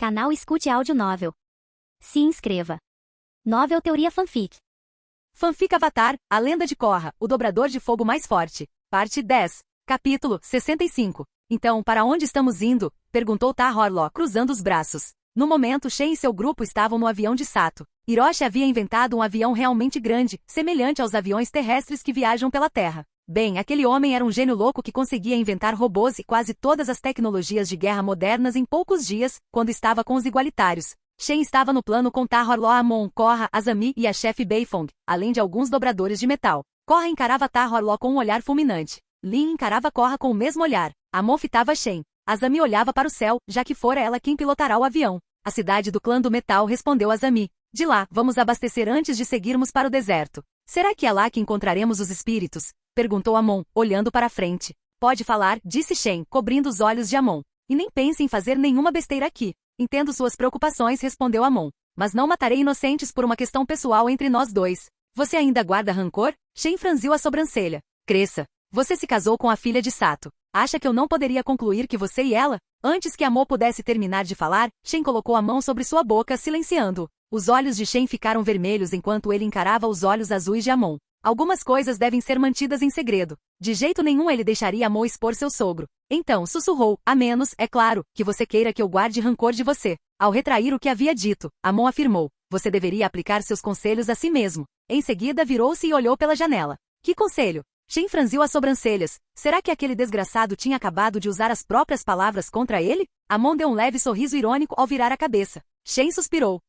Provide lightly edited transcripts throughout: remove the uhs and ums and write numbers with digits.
Canal Escute Áudio Novel. Se inscreva. Novel Teoria Fanfic. Fanfic Avatar, A Lenda de Korra, o dobrador de fogo mais forte. Parte 10. Capítulo 65. Então, para onde estamos indo? Perguntou Tar-Horlo, cruzando os braços. No momento, Shen e seu grupo estavam no avião de Sato. Hiroshi havia inventado um avião realmente grande, semelhante aos aviões terrestres que viajam pela Terra. Bem, aquele homem era um gênio louco que conseguia inventar robôs e quase todas as tecnologias de guerra modernas em poucos dias, quando estava com os igualitários. Shen estava no plano com Tar-Horlo, Amon, Korra, Azami e a chefe Beifong, além de alguns dobradores de metal. Korra encarava Tar-Horlo com um olhar fulminante. Lin encarava Korra com o mesmo olhar. Amon fitava Shen. Azami olhava para o céu, já que fora ela quem pilotará o avião. A cidade do clã do metal, respondeu Azami. De lá, vamos abastecer antes de seguirmos para o deserto. Será que é lá que encontraremos os espíritos? Perguntou Amon, olhando para a frente. Pode falar, disse Shen, cobrindo os olhos de Amon. E nem pense em fazer nenhuma besteira aqui. Entendo suas preocupações, respondeu Amon. Mas não matarei inocentes por uma questão pessoal entre nós dois. Você ainda guarda rancor? Shen franziu a sobrancelha. Cresça. Você se casou com a filha de Sato. Acha que eu não poderia concluir que você e ela? Antes que Amon pudesse terminar de falar, Shen colocou a mão sobre sua boca, silenciando-o. Os olhos de Shen ficaram vermelhos enquanto ele encarava os olhos azuis de Amon. Algumas coisas devem ser mantidas em segredo. De jeito nenhum ele deixaria Amon expor seu sogro. Então, sussurrou, a menos, é claro, que você queira que eu guarde rancor de você. Ao retrair o que havia dito, Amon afirmou, você deveria aplicar seus conselhos a si mesmo. Em seguida virou-se e olhou pela janela. Que conselho? Shen franziu as sobrancelhas. Será que aquele desgraçado tinha acabado de usar as próprias palavras contra ele? Amon deu um leve sorriso irônico ao virar a cabeça. Shen suspirou.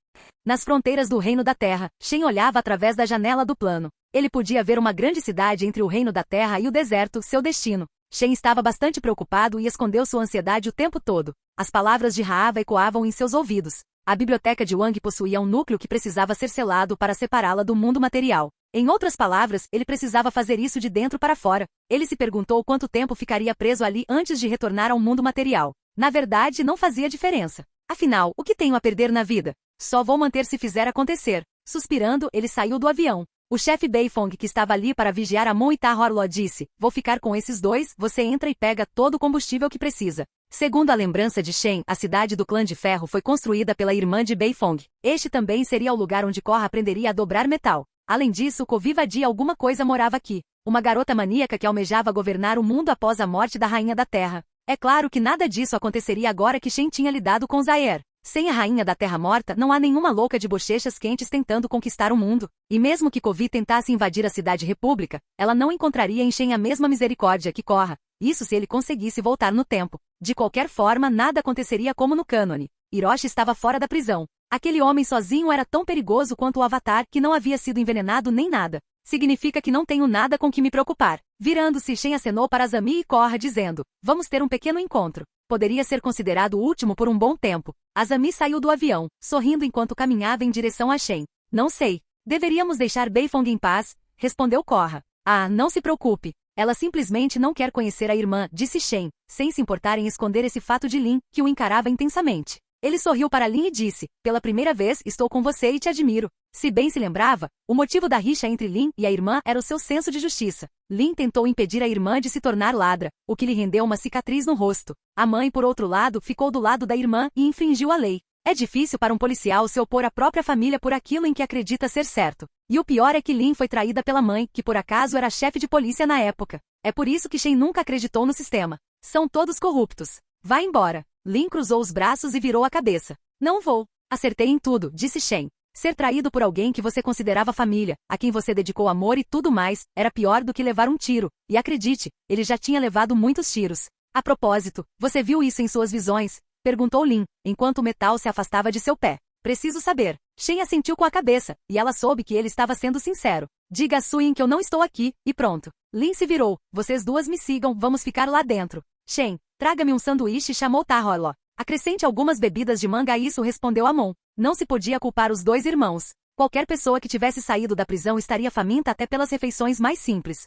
Nas fronteiras do Reino da Terra, Shen olhava através da janela do plano. Ele podia ver uma grande cidade entre o Reino da Terra e o deserto, seu destino. Shen estava bastante preocupado e escondeu sua ansiedade o tempo todo. As palavras de Raava ecoavam em seus ouvidos. A biblioteca de Wang possuía um núcleo que precisava ser selado para separá-la do mundo material. Em outras palavras, ele precisava fazer isso de dentro para fora. Ele se perguntou quanto tempo ficaria preso ali antes de retornar ao mundo material. Na verdade, não fazia diferença. Afinal, o que tenho a perder na vida? Só vou manter se fizer acontecer. Suspirando, ele saiu do avião. O chefe Beifong, que estava ali para vigiar Amon e Tar-Horlo, disse, vou ficar com esses dois, você entra e pega todo o combustível que precisa. Segundo a lembrança de Shen, a cidade do clã de ferro foi construída pela irmã de Beifong. Este também seria o lugar onde Korra aprenderia a dobrar metal. Além disso, Koviva-di alguma coisa morava aqui. Uma garota maníaca que almejava governar o mundo após a morte da Rainha da Terra. É claro que nada disso aconteceria agora que Shen tinha lidado com Zaer. Sem a Rainha da Terra morta, não há nenhuma louca de bochechas quentes tentando conquistar o mundo. E mesmo que Kovi tentasse invadir a cidade república, ela não encontraria em Shen a mesma misericórdia que Korra. Isso se ele conseguisse voltar no tempo. De qualquer forma, nada aconteceria como no cânone. Hiroshi estava fora da prisão. Aquele homem sozinho era tão perigoso quanto o Avatar, que não havia sido envenenado nem nada. Significa que não tenho nada com que me preocupar. Virando-se, Shen acenou para Azami e Korra dizendo, vamos ter um pequeno encontro. Poderia ser considerado o último por um bom tempo. Azami saiu do avião, sorrindo enquanto caminhava em direção a Shen. Não sei. Deveríamos deixar Beifong em paz, respondeu Korra. Ah, não se preocupe. Ela simplesmente não quer conhecer a irmã, disse Shen, sem se importar em esconder esse fato de Lin, que o encarava intensamente. Ele sorriu para Lin e disse, pela primeira vez estou com você e te admiro. Se bem se lembrava, o motivo da rixa entre Lin e a irmã era o seu senso de justiça. Lin tentou impedir a irmã de se tornar ladra, o que lhe rendeu uma cicatriz no rosto. A mãe, por outro lado, ficou do lado da irmã e infringiu a lei. É difícil para um policial se opor à própria família por aquilo em que acredita ser certo. E o pior é que Lin foi traída pela mãe, que por acaso era chefe de polícia na época. É por isso que Shen nunca acreditou no sistema. São todos corruptos. Vá embora. Lin cruzou os braços e virou a cabeça. Não vou. Acertei em tudo, disse Shen. Ser traído por alguém que você considerava família, a quem você dedicou amor e tudo mais, era pior do que levar um tiro. E acredite, ele já tinha levado muitos tiros. A propósito, você viu isso em suas visões? Perguntou Lin, enquanto o metal se afastava de seu pé. Preciso saber. Shen assentiu com a cabeça, e ela soube que ele estava sendo sincero. Diga a Suyin que eu não estou aqui, e pronto. Lin se virou. Vocês duas me sigam, vamos ficar lá dentro. Shen, traga-me um sanduíche, chamou Tar-Horlo. Acrescente algumas bebidas de manga a isso, respondeu Amon. Não se podia culpar os dois irmãos. Qualquer pessoa que tivesse saído da prisão estaria faminta até pelas refeições mais simples.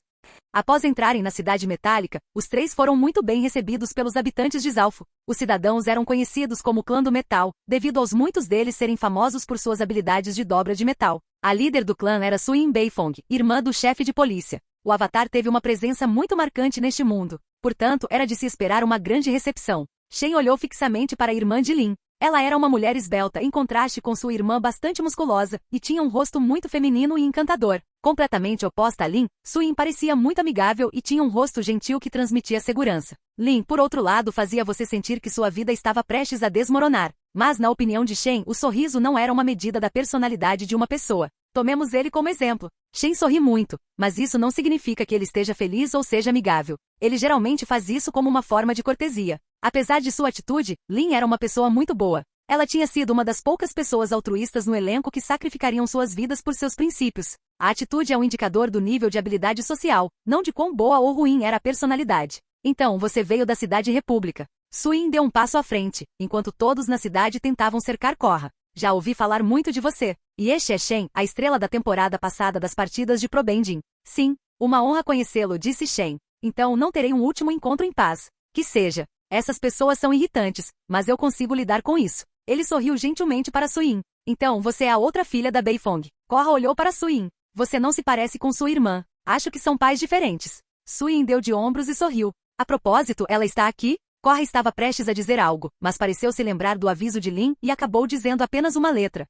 Após entrarem na cidade metálica, os três foram muito bem recebidos pelos habitantes de Zalfo. Os cidadãos eram conhecidos como Clã do Metal, devido aos muitos deles serem famosos por suas habilidades de dobra de metal. A líder do clã era Suyin Beifong, irmã do chefe de polícia. O Avatar teve uma presença muito marcante neste mundo. Portanto, era de se esperar uma grande recepção. Shen olhou fixamente para a irmã de Lin. Ela era uma mulher esbelta em contraste com sua irmã bastante musculosa, e tinha um rosto muito feminino e encantador. Completamente oposta a Lin, Suyin parecia muito amigável e tinha um rosto gentil que transmitia segurança. Lin, por outro lado, fazia você sentir que sua vida estava prestes a desmoronar. Mas na opinião de Shen, o sorriso não era uma medida da personalidade de uma pessoa. Tomemos ele como exemplo. Shen sorri muito, mas isso não significa que ele esteja feliz ou seja amigável. Ele geralmente faz isso como uma forma de cortesia. Apesar de sua atitude, Lin era uma pessoa muito boa. Ela tinha sido uma das poucas pessoas altruístas no elenco que sacrificariam suas vidas por seus princípios. A atitude é um indicador do nível de habilidade social, não de quão boa ou ruim era a personalidade. Então, você veio da cidade República. Suyin deu um passo à frente, enquanto todos na cidade tentavam cercar Korra. Já ouvi falar muito de você. E este é Shen, a estrela da temporada passada das partidas de Probending. Sim, uma honra conhecê-lo, disse Shen. Então não terei um último encontro em paz. Que seja. Essas pessoas são irritantes, mas eu consigo lidar com isso. Ele sorriu gentilmente para Suyin. Então você é a outra filha da Beifong. Korra olhou para Suyin. Você não se parece com sua irmã. Acho que são pais diferentes. Suyin deu de ombros e sorriu. A propósito, ela está aqui? Korra estava prestes a dizer algo, mas pareceu se lembrar do aviso de Lin e acabou dizendo apenas uma letra.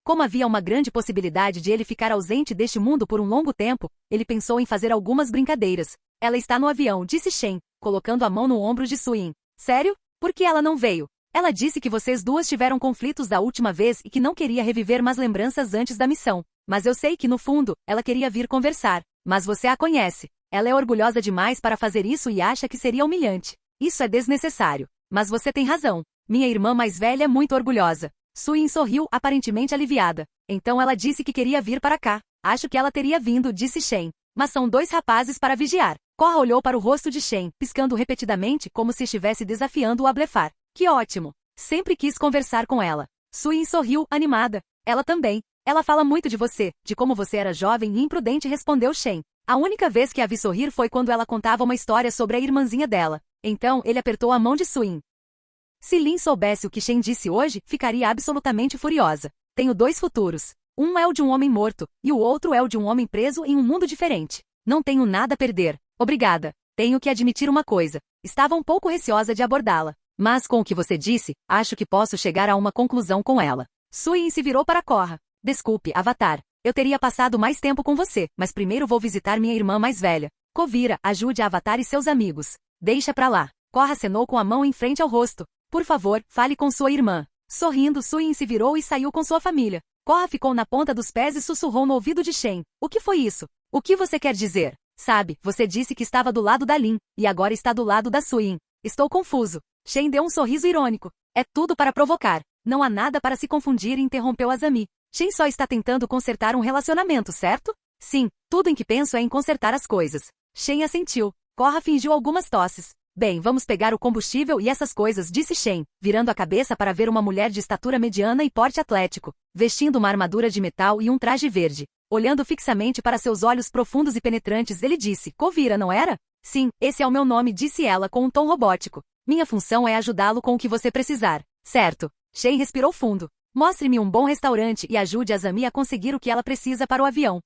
Como havia uma grande possibilidade de ele ficar ausente deste mundo por um longo tempo, ele pensou em fazer algumas brincadeiras. Ela está no avião, disse Shen, colocando a mão no ombro de Suyin. Sério? Por que ela não veio? Ela disse que vocês duas tiveram conflitos da última vez e que não queria reviver mais lembranças antes da missão. Mas eu sei que no fundo, ela queria vir conversar. Mas você a conhece. Ela é orgulhosa demais para fazer isso e acha que seria humilhante. Isso é desnecessário. Mas você tem razão. Minha irmã mais velha é muito orgulhosa. Suyin sorriu, aparentemente aliviada. Então ela disse que queria vir para cá. Acho que ela teria vindo, disse Shen. Mas são dois rapazes para vigiar. Korra olhou para o rosto de Shen, piscando repetidamente como se estivesse desafiando-o a blefar. Que ótimo! Sempre quis conversar com ela. Suyin sorriu, animada. Ela também. Ela fala muito de você, de como você era jovem e imprudente, respondeu Shen. A única vez que a vi sorrir foi quando ela contava uma história sobre a irmãzinha dela. Então, ele apertou a mão de Suyin. Se Lin soubesse o que Shen disse hoje, ficaria absolutamente furiosa. Tenho dois futuros. Um é o de um homem morto, e o outro é o de um homem preso em um mundo diferente. Não tenho nada a perder. Obrigada. Tenho que admitir uma coisa. Estava um pouco receosa de abordá-la. Mas com o que você disse, acho que posso chegar a uma conclusão com ela. Suyin se virou para Korra. Desculpe, Avatar. Eu teria passado mais tempo com você, mas primeiro vou visitar minha irmã mais velha. Kuvira, ajude a Avatar e seus amigos. Deixa pra lá. Korra acenou com a mão em frente ao rosto. Por favor, fale com sua irmã. Sorrindo, Suyin se virou e saiu com sua família. Korra ficou na ponta dos pés e sussurrou no ouvido de Shen. O que foi isso? O que você quer dizer? Sabe, você disse que estava do lado da Lin, e agora está do lado da Suyin. Estou confuso. Shen deu um sorriso irônico. É tudo para provocar. Não há nada para se confundir, interrompeu Azami. Shen só está tentando consertar um relacionamento, certo? Sim, tudo em que penso é em consertar as coisas. Shen assentiu. Korra fingiu algumas tosses. Bem, vamos pegar o combustível e essas coisas, disse Shen, virando a cabeça para ver uma mulher de estatura mediana e porte atlético, vestindo uma armadura de metal e um traje verde. Olhando fixamente para seus olhos profundos e penetrantes, ele disse, Kuvira, não era? Sim, esse é o meu nome, disse ela com um tom robótico. Minha função é ajudá-lo com o que você precisar. Certo. Shen respirou fundo. Mostre-me um bom restaurante e ajude Azami a conseguir o que ela precisa para o avião.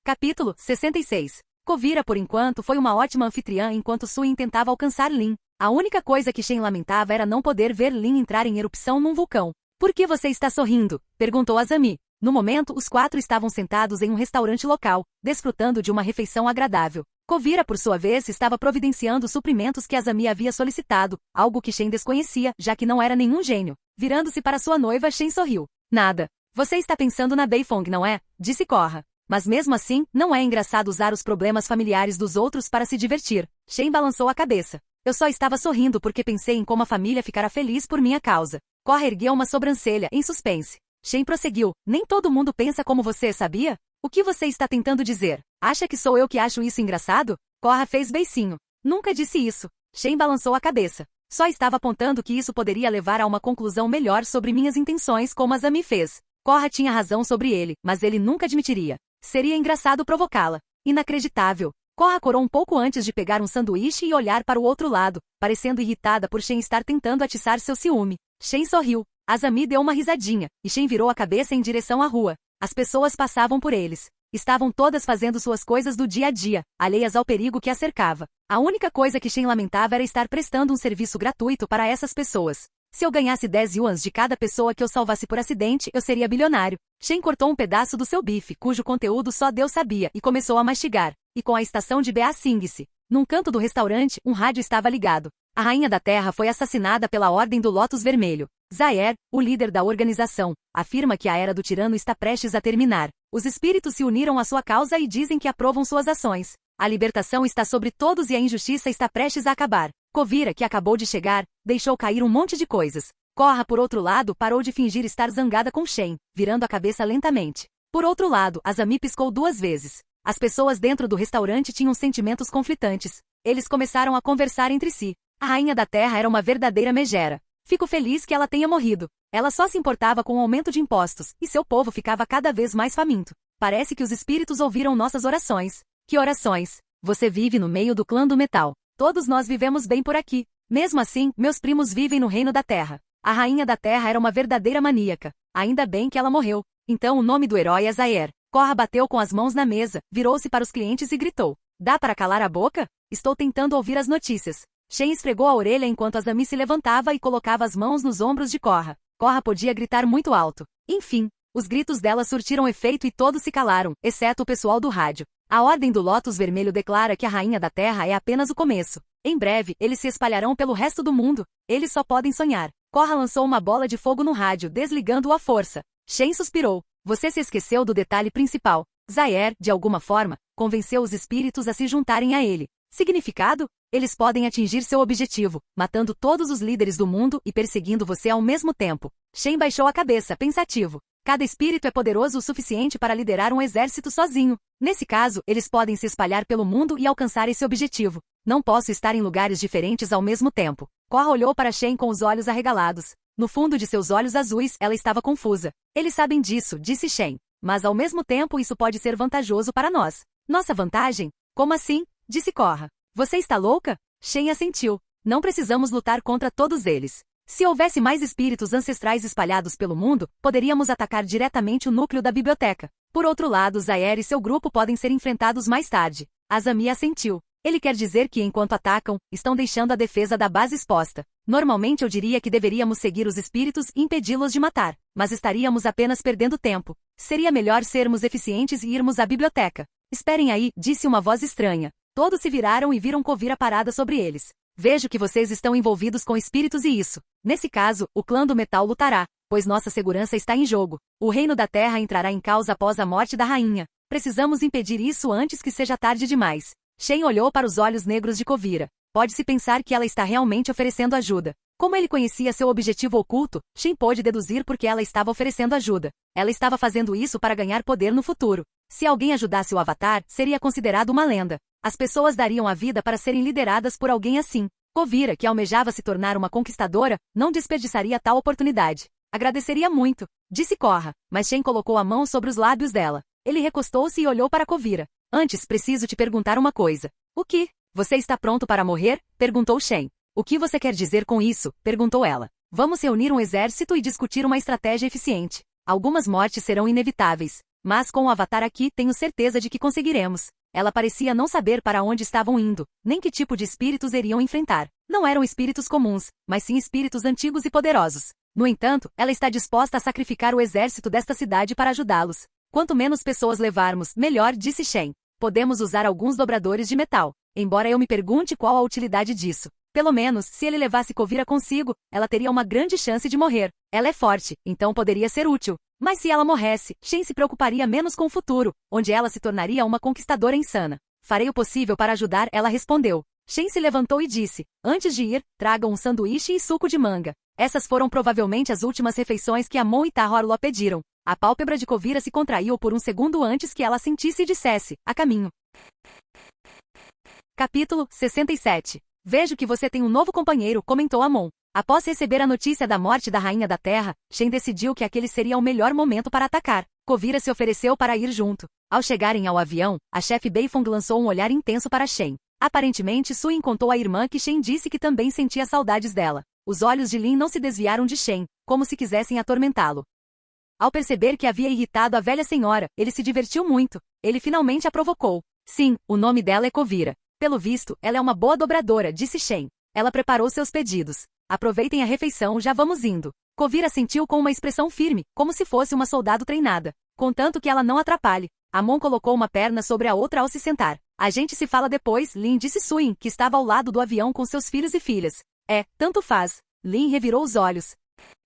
Capítulo 66. Kuvira, por enquanto, foi uma ótima anfitriã enquanto Suyin tentava alcançar Lin. A única coisa que Shen lamentava era não poder ver Lin entrar em erupção num vulcão. Por que você está sorrindo? Perguntou Azami. No momento, os quatro estavam sentados em um restaurante local, desfrutando de uma refeição agradável. Kuvira, por sua vez, estava providenciando os suprimentos que Azami havia solicitado, algo que Shen desconhecia, já que não era nenhum gênio. Virando-se para sua noiva, Shen sorriu. Nada. Você está pensando na Beifong, não é? Disse Korra. Mas mesmo assim, não é engraçado usar os problemas familiares dos outros para se divertir. Shen balançou a cabeça. Eu só estava sorrindo porque pensei em como a família ficará feliz por minha causa. Korra ergueu uma sobrancelha, em suspense. Shen prosseguiu. Nem todo mundo pensa como você, sabia? O que você está tentando dizer? Acha que sou eu que acho isso engraçado? Korra fez beicinho. Nunca disse isso. Shen balançou a cabeça. Só estava apontando que isso poderia levar a uma conclusão melhor sobre minhas intenções, como Azami fez. Korra tinha razão sobre ele, mas ele nunca admitiria. Seria engraçado provocá-la. Inacreditável. Korra corou um pouco antes de pegar um sanduíche e olhar para o outro lado, parecendo irritada por Shen estar tentando atiçar seu ciúme. Shen sorriu. Azami deu uma risadinha, e Shen virou a cabeça em direção à rua. As pessoas passavam por eles. Estavam todas fazendo suas coisas do dia a dia, alheias ao perigo que a cercava. A única coisa que Shen lamentava era estar prestando um serviço gratuito para essas pessoas. Se eu ganhasse 10 yuans de cada pessoa que eu salvasse por acidente, eu seria bilionário. Shen cortou um pedaço do seu bife, cujo conteúdo só Deus sabia, e começou a mastigar. E com a estação de Beasing-se. Num canto do restaurante, um rádio estava ligado. A Rainha da Terra foi assassinada pela Ordem do Lótus Vermelho. Zaer, o líder da organização, afirma que a Era do Tirano está prestes a terminar. Os espíritos se uniram à sua causa e dizem que aprovam suas ações. A libertação está sobre todos e a injustiça está prestes a acabar. Kovira, que acabou de chegar, deixou cair um monte de coisas. Korra, por outro lado, parou de fingir estar zangada com Shen, virando a cabeça lentamente. Por outro lado, Azami piscou 2 vezes. As pessoas dentro do restaurante tinham sentimentos conflitantes. Eles começaram a conversar entre si. A Rainha da Terra era uma verdadeira megera. Fico feliz que ela tenha morrido. Ela só se importava com o aumento de impostos, e seu povo ficava cada vez mais faminto. Parece que os espíritos ouviram nossas orações. Que orações? Você vive no meio do clã do metal. Todos nós vivemos bem por aqui. Mesmo assim, meus primos vivem no reino da Terra. A Rainha da Terra era uma verdadeira maníaca. Ainda bem que ela morreu. Então o nome do herói é Zaer. Korra bateu com as mãos na mesa, virou-se para os clientes e gritou. Dá para calar a boca? Estou tentando ouvir as notícias. Shen esfregou a orelha enquanto Azami se levantava e colocava as mãos nos ombros de Korra. Korra podia gritar muito alto. Enfim, os gritos dela surtiram efeito e todos se calaram, exceto o pessoal do rádio. A Ordem do Lótus Vermelho declara que a Rainha da Terra é apenas o começo. Em breve, eles se espalharão pelo resto do mundo. Eles só podem sonhar. Korra lançou uma bola de fogo no rádio, desligando-o à força. Shen suspirou. Você se esqueceu do detalhe principal. Zaer, de alguma forma, convenceu os espíritos a se juntarem a ele. Significado? Eles podem atingir seu objetivo, matando todos os líderes do mundo e perseguindo você ao mesmo tempo. Shen baixou a cabeça, pensativo. Cada espírito é poderoso o suficiente para liderar um exército sozinho. Nesse caso, eles podem se espalhar pelo mundo e alcançar esse objetivo. Não posso estar em lugares diferentes ao mesmo tempo. Korra olhou para Shen com os olhos arregalados. No fundo de seus olhos azuis, ela estava confusa. Eles sabem disso, disse Shen. Mas ao mesmo tempo isso pode ser vantajoso para nós. Nossa vantagem? Como assim? Disse Korra. Você está louca? Shen assentiu. Não precisamos lutar contra todos eles. Se houvesse mais espíritos ancestrais espalhados pelo mundo, poderíamos atacar diretamente o núcleo da biblioteca. Por outro lado, Zaer e seu grupo podem ser enfrentados mais tarde. Azami assentiu. Ele quer dizer que enquanto atacam, estão deixando a defesa da base exposta. Normalmente eu diria que deveríamos seguir os espíritos e impedi-los de matar, mas estaríamos apenas perdendo tempo. Seria melhor sermos eficientes e irmos à biblioteca. Esperem aí, disse uma voz estranha. Todos se viraram e viram Kovira parada sobre eles. Vejo que vocês estão envolvidos com espíritos e isso. Nesse caso, o clã do metal lutará, pois nossa segurança está em jogo. O reino da Terra entrará em causa após a morte da rainha. Precisamos impedir isso antes que seja tarde demais. Shen olhou para os olhos negros de Kovira. Pode-se pensar que ela está realmente oferecendo ajuda. Como ele conhecia seu objetivo oculto, Shen pôde deduzir porque ela estava oferecendo ajuda. Ela estava fazendo isso para ganhar poder no futuro. Se alguém ajudasse o Avatar, seria considerado uma lenda. As pessoas dariam a vida para serem lideradas por alguém assim. Kovira, que almejava se tornar uma conquistadora, não desperdiçaria tal oportunidade. Agradeceria muito, disse Korra, mas Shen colocou a mão sobre os lábios dela. Ele recostou-se e olhou para Kovira. Antes, preciso te perguntar uma coisa. O que? Você está pronto para morrer? Perguntou Shen. O que você quer dizer com isso? Perguntou ela. Vamos reunir um exército e discutir uma estratégia eficiente. Algumas mortes serão inevitáveis, mas com o Avatar aqui tenho certeza de que conseguiremos. Ela parecia não saber para onde estavam indo, nem que tipo de espíritos iriam enfrentar. Não eram espíritos comuns, mas sim espíritos antigos e poderosos. No entanto, ela está disposta a sacrificar o exército desta cidade para ajudá-los. Quanto menos pessoas levarmos, melhor, disse Shen. Podemos usar alguns dobradores de metal, embora eu me pergunte qual a utilidade disso. Pelo menos, se ele levasse Kovira consigo, ela teria uma grande chance de morrer. Ela é forte, então poderia ser útil. Mas se ela morresse, Shen se preocuparia menos com o futuro, onde ela se tornaria uma conquistadora insana. Farei o possível para ajudar, ela respondeu. Shen se levantou e disse, antes de ir, tragam um sanduíche e suco de manga. Essas foram provavelmente as últimas refeições que Amon e Tahorlo pediram. A pálpebra de Kovira se contraiu por um segundo antes que ela sentisse e dissesse, a caminho. Capítulo 67. Vejo que você tem um novo companheiro, comentou Amon. Após receber a notícia da morte da Rainha da Terra, Shen decidiu que aquele seria o melhor momento para atacar. Kovira se ofereceu para ir junto. Ao chegarem ao avião, a chefe Beifong lançou um olhar intenso para Shen. Aparentemente Suin contou à irmã que Shen disse que também sentia saudades dela. Os olhos de Lin não se desviaram de Shen, como se quisessem atormentá-lo. Ao perceber que havia irritado a velha senhora, ele se divertiu muito. Ele finalmente a provocou. Sim, o nome dela é Kuvira. Pelo visto, ela é uma boa dobradora, disse Shen. Ela preparou seus pedidos. Aproveitem a refeição, já vamos indo. Kuvira sentiu com uma expressão firme, como se fosse uma soldado treinada. Contanto que ela não atrapalhe. Amon colocou uma perna sobre a outra ao se sentar. A gente se fala depois, Lin, disse Suin, que estava ao lado do avião com seus filhos e filhas. Tanto faz. Lin revirou os olhos.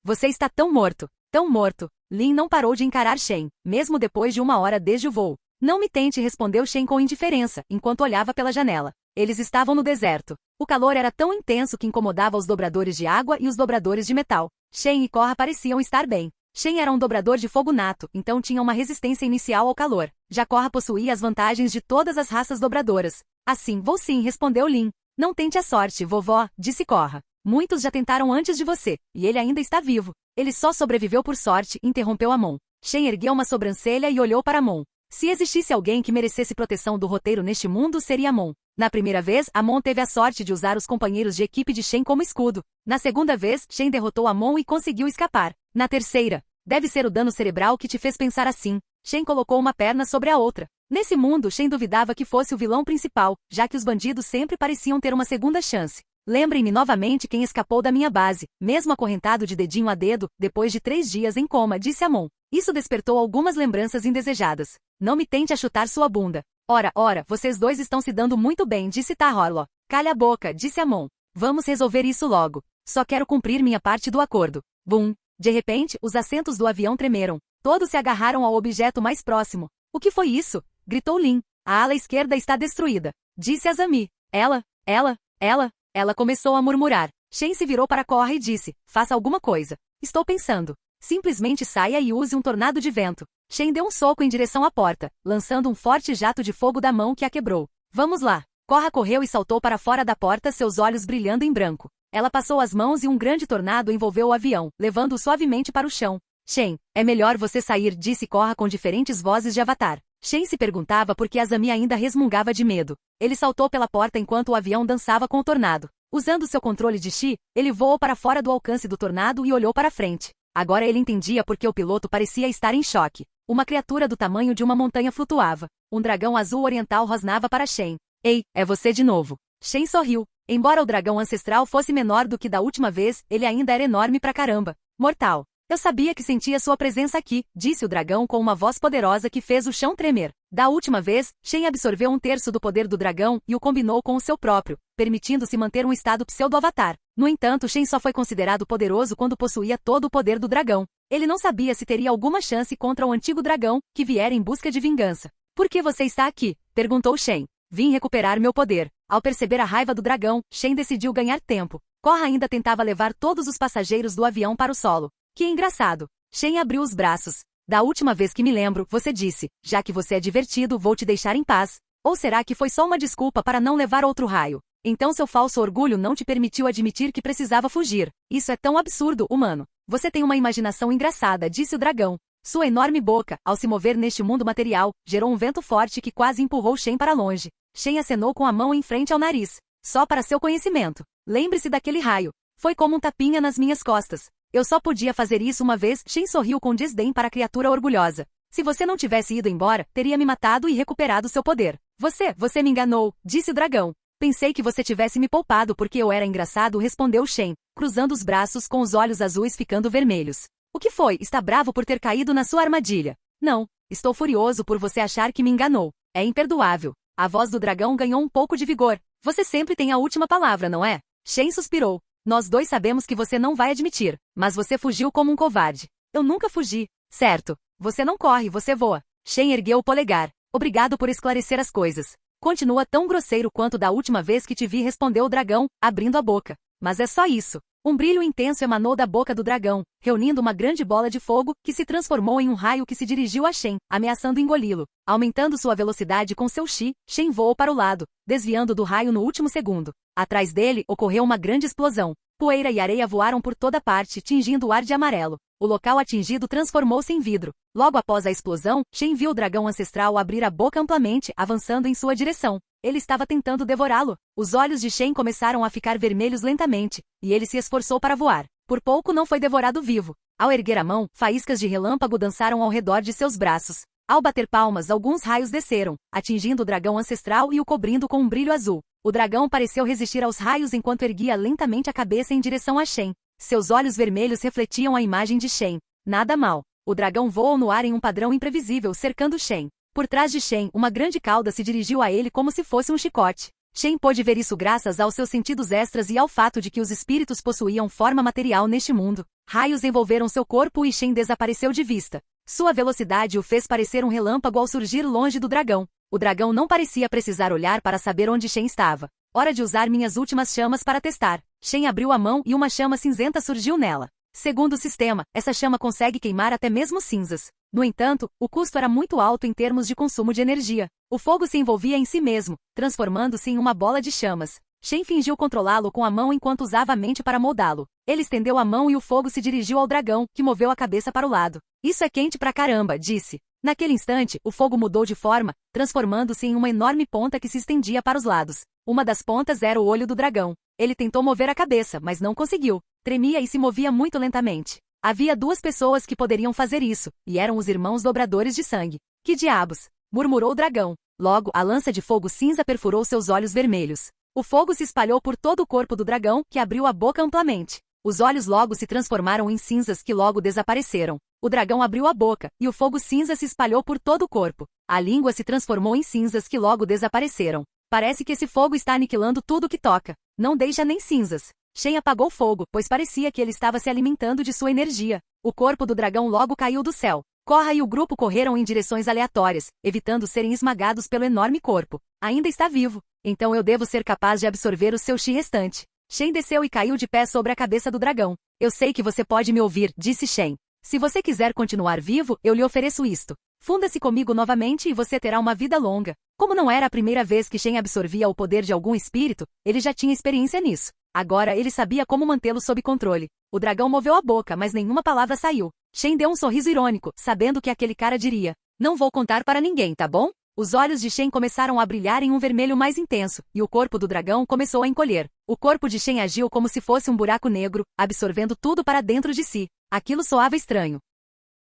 Você está tão morto. Tão morto. Lin não parou de encarar Shen, mesmo depois de 1 hora desde o voo. Não me tente, respondeu Shen com indiferença, enquanto olhava pela janela. Eles estavam no deserto. O calor era tão intenso que incomodava os dobradores de água e os dobradores de metal. Shen e Korra pareciam estar bem. Shen era um dobrador de fogo nato, então tinha uma resistência inicial ao calor. Já Korra possuía as vantagens de todas as raças dobradoras. Assim, vou sim, respondeu Lin. Não tente a sorte, vovó, disse Korra. Muitos já tentaram antes de você, e ele ainda está vivo. Ele só sobreviveu por sorte, interrompeu Amon. Shen ergueu uma sobrancelha e olhou para Amon. Se existisse alguém que merecesse proteção do roteiro neste mundo, seria Amon. Na primeira vez, Amon teve a sorte de usar os companheiros de equipe de Shen como escudo. Na segunda vez, Shen derrotou Amon e conseguiu escapar. Na terceira, deve ser o dano cerebral que te fez pensar assim. Shen colocou uma perna sobre a outra. Nesse mundo, Shen duvidava que fosse o vilão principal, já que os bandidos sempre pareciam ter uma segunda chance. Lembrem-me novamente quem escapou da minha base, mesmo acorrentado de dedinho a dedo, depois de 3 dias em coma, disse Amon. Isso despertou algumas lembranças indesejadas. Não me tente a chutar sua bunda. Ora, vocês dois estão se dando muito bem, disse Tahorlo. Calha a boca, disse Amon. Vamos resolver isso logo. Só quero cumprir minha parte do acordo. Bum! De repente, os assentos do avião tremeram. Todos se agarraram ao objeto mais próximo. O que foi isso? Gritou Lin. A ala esquerda está destruída. Disse Azami. Ela começou a murmurar. Shen se virou para Korra e disse, faça alguma coisa. Estou pensando. Simplesmente saia e use um tornado de vento. Shen deu um soco em direção à porta, lançando um forte jato de fogo da mão que a quebrou. Vamos lá. Korra correu e saltou para fora da porta, seus olhos brilhando em branco. Ela passou as mãos e um grande tornado envolveu o avião, levando-o suavemente para o chão. Shen, é melhor você sair, disse Korra com diferentes vozes de avatar. Shen se perguntava por que Azami ainda resmungava de medo. Ele saltou pela porta enquanto o avião dançava com o tornado. Usando seu controle de Chi, ele voou para fora do alcance do tornado e olhou para frente. Agora ele entendia por que o piloto parecia estar em choque. Uma criatura do tamanho de uma montanha flutuava. Um dragão azul oriental rosnava para Shen. Ei, é você de novo. Shen sorriu. Embora o dragão ancestral fosse menor do que da última vez, ele ainda era enorme pra caramba. Mortal. Eu sabia que sentia sua presença aqui, disse o dragão com uma voz poderosa que fez o chão tremer. Da última vez, Shen absorveu 1/3 do poder do dragão e o combinou com o seu próprio, permitindo-se manter um estado pseudo-avatar. No entanto, Shen só foi considerado poderoso quando possuía todo o poder do dragão. Ele não sabia se teria alguma chance contra o antigo dragão, que viera em busca de vingança. Por que você está aqui? Perguntou Shen. Vim recuperar meu poder. Ao perceber a raiva do dragão, Shen decidiu ganhar tempo. Korra ainda tentava levar todos os passageiros do avião para o solo. Que engraçado. Shen abriu os braços. Da última vez que me lembro, você disse, já que você é divertido, vou te deixar em paz. Ou será que foi só uma desculpa para não levar outro raio? Então seu falso orgulho não te permitiu admitir que precisava fugir. Isso é tão absurdo, humano. Você tem uma imaginação engraçada, disse o dragão. Sua enorme boca, ao se mover neste mundo material, gerou um vento forte que quase empurrou Shen para longe. Shen acenou com a mão em frente ao nariz. Só para seu conhecimento. Lembre-se daquele raio. Foi como um tapinha nas minhas costas. Eu só podia fazer isso uma vez. Shen sorriu com desdém para a criatura orgulhosa. Se você não tivesse ido embora, teria me matado e recuperado seu poder. Você me enganou, disse o dragão. Pensei que você tivesse me poupado porque eu era engraçado, respondeu Shen, cruzando os braços com os olhos azuis ficando vermelhos. O que foi? Está bravo por ter caído na sua armadilha? Não, estou furioso por você achar que me enganou. É imperdoável. A voz do dragão ganhou um pouco de vigor. Você sempre tem a última palavra, não é? Shen suspirou. Nós dois sabemos que você não vai admitir, mas você fugiu como um covarde. Eu nunca fugi. Certo. Você não corre, você voa. Shen ergueu o polegar. Obrigado por esclarecer as coisas. Continua tão grosseiro quanto da última vez que te vi, respondeu o dragão, abrindo a boca. Mas é só isso. Um brilho intenso emanou da boca do dragão, reunindo uma grande bola de fogo, que se transformou em um raio que se dirigiu a Shen, ameaçando engoli-lo. Aumentando sua velocidade com seu chi, Shen voou para o lado, desviando do raio no último segundo. Atrás dele, ocorreu uma grande explosão. Poeira e areia voaram por toda parte, tingindo o ar de amarelo. O local atingido transformou-se em vidro. Logo após a explosão, Shen viu o dragão ancestral abrir a boca amplamente, avançando em sua direção. Ele estava tentando devorá-lo. Os olhos de Shen começaram a ficar vermelhos lentamente, e ele se esforçou para voar. Por pouco não foi devorado vivo. Ao erguer a mão, faíscas de relâmpago dançaram ao redor de seus braços. Ao bater palmas, alguns raios desceram, atingindo o dragão ancestral e o cobrindo com um brilho azul. O dragão pareceu resistir aos raios enquanto erguia lentamente a cabeça em direção a Shen. Seus olhos vermelhos refletiam a imagem de Shen. Nada mal. O dragão voou no ar em um padrão imprevisível, cercando Shen. Por trás de Shen, uma grande cauda se dirigiu a ele como se fosse um chicote. Shen pôde ver isso graças aos seus sentidos extras e ao fato de que os espíritos possuíam forma material neste mundo. Raios envolveram seu corpo e Shen desapareceu de vista. Sua velocidade o fez parecer um relâmpago ao surgir longe do dragão. O dragão não parecia precisar olhar para saber onde Shen estava. Hora de usar minhas últimas chamas para testar. Shen abriu a mão e uma chama cinzenta surgiu nela. Segundo o sistema, essa chama consegue queimar até mesmo cinzas. No entanto, o custo era muito alto em termos de consumo de energia. O fogo se envolvia em si mesmo, transformando-se em uma bola de chamas. Shen fingiu controlá-lo com a mão enquanto usava a mente para moldá-lo. Ele estendeu a mão e o fogo se dirigiu ao dragão, que moveu a cabeça para o lado. Isso é quente pra caramba, disse. Naquele instante, o fogo mudou de forma, transformando-se em uma enorme ponta que se estendia para os lados. Uma das pontas era o olho do dragão. Ele tentou mover a cabeça, mas não conseguiu. Tremia e se movia muito lentamente. Havia duas pessoas que poderiam fazer isso, e eram os irmãos dobradores de sangue. Que diabos! Murmurou o dragão. Logo, a lança de fogo cinza perfurou seus olhos vermelhos. O fogo se espalhou por todo o corpo do dragão, que abriu a boca amplamente. Os olhos logo se transformaram em cinzas que logo desapareceram. O dragão abriu a boca, e o fogo cinza se espalhou por todo o corpo. A língua se transformou em cinzas que logo desapareceram. Parece que esse fogo está aniquilando tudo que toca. Não deixa nem cinzas. Shen apagou o fogo, pois parecia que ele estava se alimentando de sua energia. O corpo do dragão logo caiu do céu. Korra e o grupo correram em direções aleatórias, evitando serem esmagados pelo enorme corpo. Ainda está vivo. Então eu devo ser capaz de absorver o seu chi restante. Shen desceu e caiu de pé sobre a cabeça do dragão. Eu sei que você pode me ouvir, disse Shen. Se você quiser continuar vivo, eu lhe ofereço isto. Funda-se comigo novamente e você terá uma vida longa. Como não era a primeira vez que Shen absorvia o poder de algum espírito, ele já tinha experiência nisso. Agora ele sabia como mantê-lo sob controle. O dragão moveu a boca, mas nenhuma palavra saiu. Shen deu um sorriso irônico, sabendo que aquele cara diria: não vou contar para ninguém, tá bom? Os olhos de Shen começaram a brilhar em um vermelho mais intenso, e o corpo do dragão começou a encolher. O corpo de Shen agiu como se fosse um buraco negro, absorvendo tudo para dentro de si. Aquilo soava estranho.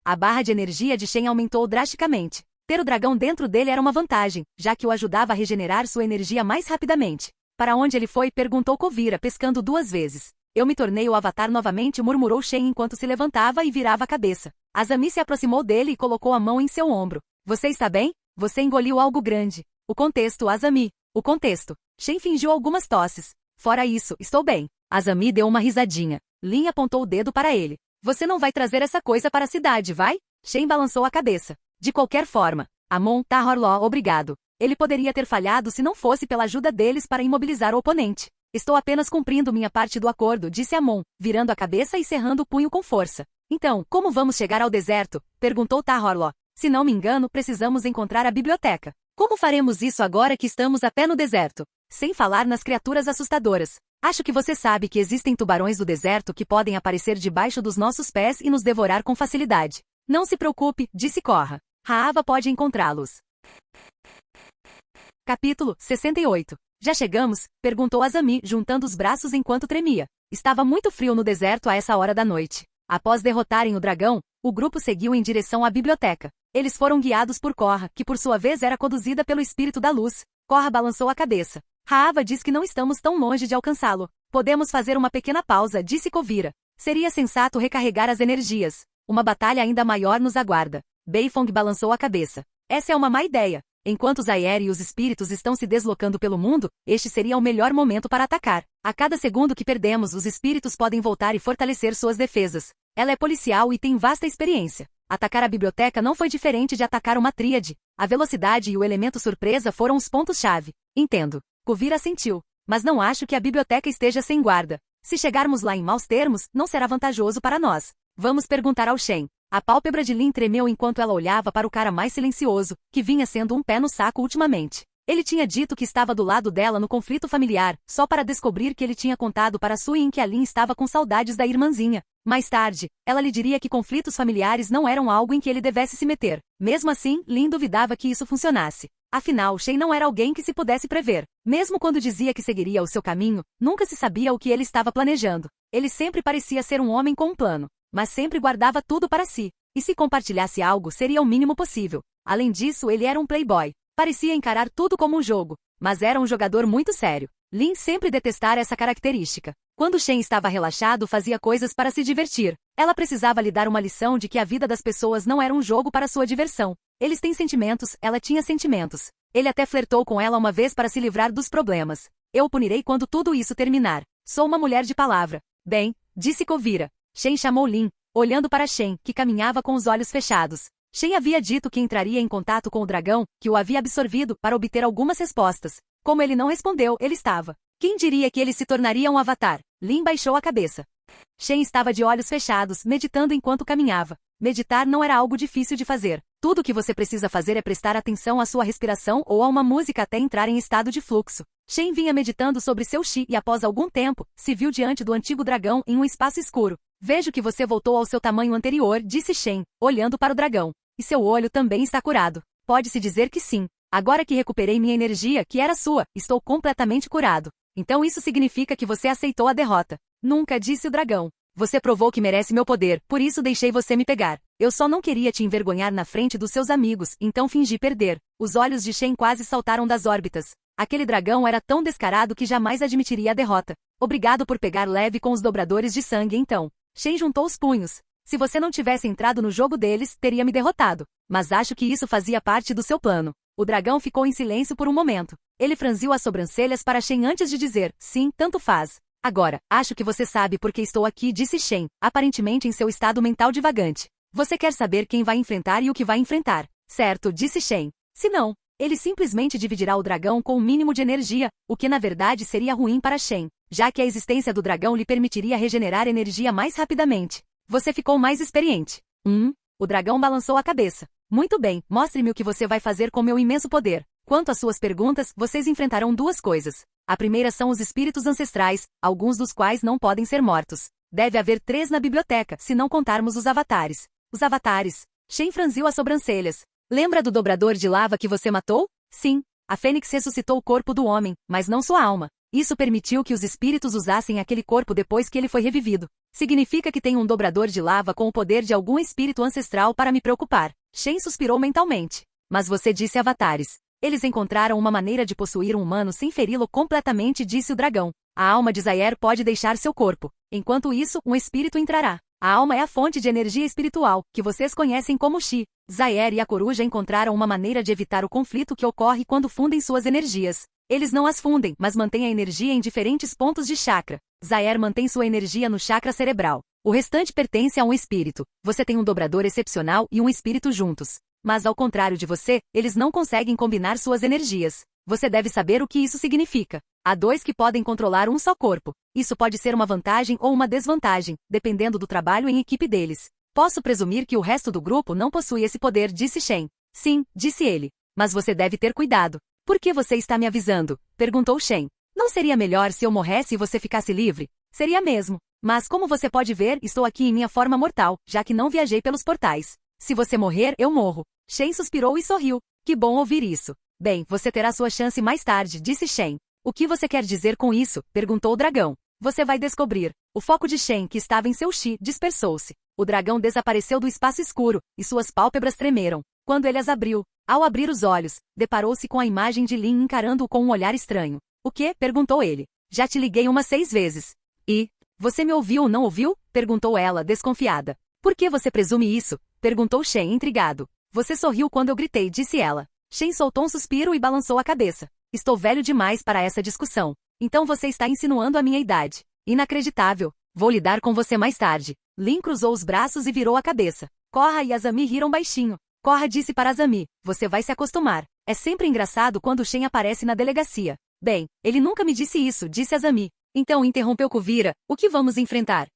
A barra de energia de Shen aumentou drasticamente. Ter o dragão dentro dele era uma vantagem, já que o ajudava a regenerar sua energia mais rapidamente. Para onde ele foi? Perguntou Kuvira, pescando 2 vezes. Eu me tornei o avatar novamente, murmurou Shen enquanto se levantava e virava a cabeça. Azami se aproximou dele e colocou a mão em seu ombro. Você está bem? Você engoliu algo grande. O contexto, Azami. O contexto. Shen fingiu algumas tosses. Fora isso, estou bem. Azami deu uma risadinha. Lin apontou o dedo para ele. Você não vai trazer essa coisa para a cidade, vai? Shen balançou a cabeça. De qualquer forma. Amon, Tahorló, obrigado. Ele poderia ter falhado se não fosse pela ajuda deles para imobilizar o oponente. Estou apenas cumprindo minha parte do acordo, disse Amon, virando a cabeça e cerrando o punho com força. Então, como vamos chegar ao deserto? Perguntou Tahorló. Se não me engano, precisamos encontrar a biblioteca. Como faremos isso agora que estamos a pé no deserto? Sem falar nas criaturas assustadoras. Acho que você sabe que existem tubarões do deserto que podem aparecer debaixo dos nossos pés e nos devorar com facilidade. Não se preocupe, disse Korra. Raava pode encontrá-los. Capítulo 68. Já chegamos? Perguntou Azami, juntando os braços enquanto tremia. Estava muito frio no deserto a essa hora da noite. Após derrotarem o dragão, o grupo seguiu em direção à biblioteca. Eles foram guiados por Korra, que por sua vez era conduzida pelo espírito da luz. Korra balançou a cabeça. Raava diz que não estamos tão longe de alcançá-lo. Podemos fazer uma pequena pausa, disse Kuvira. Seria sensato recarregar as energias. Uma batalha ainda maior nos aguarda. Beifong balançou a cabeça. Essa é uma má ideia. Enquanto os Aer e os espíritos estão se deslocando pelo mundo, este seria o melhor momento para atacar. A cada segundo que perdemos, os espíritos podem voltar e fortalecer suas defesas. Ela é policial e tem vasta experiência. Atacar a biblioteca não foi diferente de atacar uma tríade. A velocidade e o elemento surpresa foram os pontos-chave. Entendo. Kuvira assentiu. Mas não acho que a biblioteca esteja sem guarda. Se chegarmos lá em maus termos, não será vantajoso para nós. Vamos perguntar ao Shen. A pálpebra de Lin tremeu enquanto ela olhava para o cara mais silencioso, que vinha sendo um pé no saco ultimamente. Ele tinha dito que estava do lado dela no conflito familiar, só para descobrir que ele tinha contado para Suyin que a Lin estava com saudades da irmãzinha. Mais tarde, ela lhe diria que conflitos familiares não eram algo em que ele devesse se meter. Mesmo assim, Lin duvidava que isso funcionasse. Afinal, Shen não era alguém que se pudesse prever. Mesmo quando dizia que seguiria o seu caminho, nunca se sabia o que ele estava planejando. Ele sempre parecia ser um homem com um plano, mas sempre guardava tudo para si. E se compartilhasse algo, seria o mínimo possível. Além disso, ele era um playboy. Parecia encarar tudo como um jogo, mas era um jogador muito sério. Lin sempre detestara essa característica. Quando Shen estava relaxado, fazia coisas para se divertir. Ela precisava lhe dar uma lição de que a vida das pessoas não era um jogo para sua diversão. Eles têm sentimentos, ela tinha sentimentos. Ele até flertou com ela uma vez para se livrar dos problemas. Eu o punirei quando tudo isso terminar. Sou uma mulher de palavra. Bem, disse Kovira. Shen chamou Lin, olhando para Shen, que caminhava com os olhos fechados. Shen havia dito que entraria em contato com o dragão, que o havia absorvido, para obter algumas respostas. Como ele não respondeu, ele estava. Quem diria que ele se tornaria um avatar? Lin baixou a cabeça. Shen estava de olhos fechados, meditando enquanto caminhava. Meditar não era algo difícil de fazer. Tudo o que você precisa fazer é prestar atenção à sua respiração ou a uma música até entrar em estado de fluxo. Shen vinha meditando sobre seu chi e após algum tempo, se viu diante do antigo dragão em um espaço escuro. Vejo que você voltou ao seu tamanho anterior, disse Shen, olhando para o dragão. E seu olho também está curado. Pode-se dizer que sim. Agora que recuperei minha energia, que era sua, estou completamente curado. Então isso significa que você aceitou a derrota. Nunca, disse o dragão. Você provou que merece meu poder, por isso deixei você me pegar. Eu só não queria te envergonhar na frente dos seus amigos, então fingi perder. Os olhos de Shen quase saltaram das órbitas. Aquele dragão era tão descarado que jamais admitiria a derrota. Obrigado por pegar leve com os dobradores de sangue então. Shen juntou os punhos. Se você não tivesse entrado no jogo deles, teria me derrotado. Mas acho que isso fazia parte do seu plano. O dragão ficou em silêncio por um momento. Ele franziu as sobrancelhas para Shen antes de dizer, sim, tanto faz. Agora, acho que você sabe por que estou aqui, disse Shen, aparentemente em seu estado mental divagante. Você quer saber quem vai enfrentar e o que vai enfrentar. Certo, disse Shen. Se não, ele simplesmente dividirá o dragão com o mínimo de energia, o que na verdade seria ruim para Shen, já que a existência do dragão lhe permitiria regenerar energia mais rapidamente. Você ficou mais experiente. O dragão balançou a cabeça. Muito bem, mostre-me o que você vai fazer com meu imenso poder. Quanto às suas perguntas, vocês enfrentarão duas coisas. A primeira são os espíritos ancestrais, alguns dos quais não podem ser mortos. Deve haver 3 na biblioteca, se não contarmos os avatares. Os avatares. Shen franziu as sobrancelhas. Lembra do dobrador de lava que você matou? Sim. A Fênix ressuscitou o corpo do homem, mas não sua alma. Isso permitiu que os espíritos usassem aquele corpo depois que ele foi revivido. Significa que tenho um dobrador de lava com o poder de algum espírito ancestral para me preocupar. Shen suspirou mentalmente. Mas você disse avatares. Eles encontraram uma maneira de possuir um humano sem feri-lo completamente, disse o dragão. A alma de Zaire pode deixar seu corpo. Enquanto isso, um espírito entrará. A alma é a fonte de energia espiritual, que vocês conhecem como Chi. Zaire e a coruja encontraram uma maneira de evitar o conflito que ocorre quando fundem suas energias. Eles não as fundem, mas mantêm a energia em diferentes pontos de chakra. Zaire mantém sua energia no chakra cerebral. O restante pertence a um espírito. Você tem um dobrador excepcional e um espírito juntos. Mas ao contrário de você, eles não conseguem combinar suas energias. Você deve saber o que isso significa. Há 2 que podem controlar um só corpo. Isso pode ser uma vantagem ou uma desvantagem, dependendo do trabalho em equipe deles. Posso presumir que o resto do grupo não possui esse poder, disse Shen. Sim, disse ele. Mas você deve ter cuidado. Por que você está me avisando? Perguntou Shen. Não seria melhor se eu morresse e você ficasse livre? Seria mesmo. Mas como você pode ver, estou aqui em minha forma mortal, já que não viajei pelos portais. Se você morrer, eu morro. Shen suspirou e sorriu. Que bom ouvir isso. Bem, você terá sua chance mais tarde, disse Shen. O que você quer dizer com isso? Perguntou o dragão. Você vai descobrir. O foco de Shen, que estava em seu chi, dispersou-se. O dragão desapareceu do espaço escuro, e suas pálpebras tremeram. Quando ele as abriu, ao abrir os olhos, deparou-se com a imagem de Lin encarando-o com um olhar estranho. O quê? Perguntou ele. Já te liguei umas 6 vezes. E? Você me ouviu ou não ouviu? Perguntou ela, desconfiada. Por que você presume isso? Perguntou Shen, intrigado. Você sorriu quando eu gritei, disse ela. Shen soltou um suspiro e balançou a cabeça. Estou velho demais para essa discussão. Então você está insinuando a minha idade. Inacreditável. Vou lidar com você mais tarde. Lin cruzou os braços e virou a cabeça. Korra e Azami riram baixinho. Korra disse para Azami, você vai se acostumar. É sempre engraçado quando Shen aparece na delegacia. Bem, ele nunca me disse isso, disse Azami. Então interrompeu Kuvira, o que vamos enfrentar?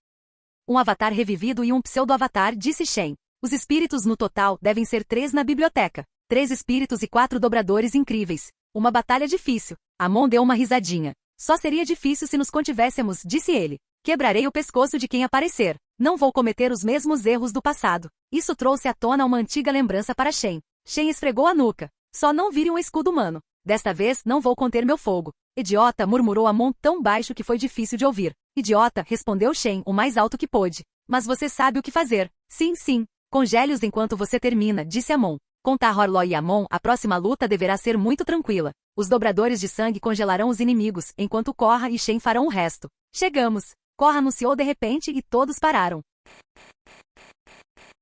Um avatar revivido e um pseudo-avatar, disse Shen. Os espíritos no total devem ser 3 na biblioteca. 3 espíritos e 4 dobradores incríveis. Uma batalha difícil. Amon deu uma risadinha. Só seria difícil se nos contivéssemos, disse ele. Quebrarei o pescoço de quem aparecer. Não vou cometer os mesmos erros do passado. Isso trouxe à tona uma antiga lembrança para Shen. Shen esfregou a nuca. Só não vire um escudo humano. Desta vez não vou conter meu fogo. Idiota, murmurou Amon tão baixo que foi difícil de ouvir. Idiota, respondeu Shen o mais alto que pôde. Mas você sabe o que fazer. Sim, sim. Congele-os enquanto você termina, disse Amon. Com Tahorlo e Amon, a próxima luta deverá ser muito tranquila. Os dobradores de sangue congelarão os inimigos, enquanto Korra e Shen farão o resto. Chegamos. Korra anunciou de repente e todos pararam.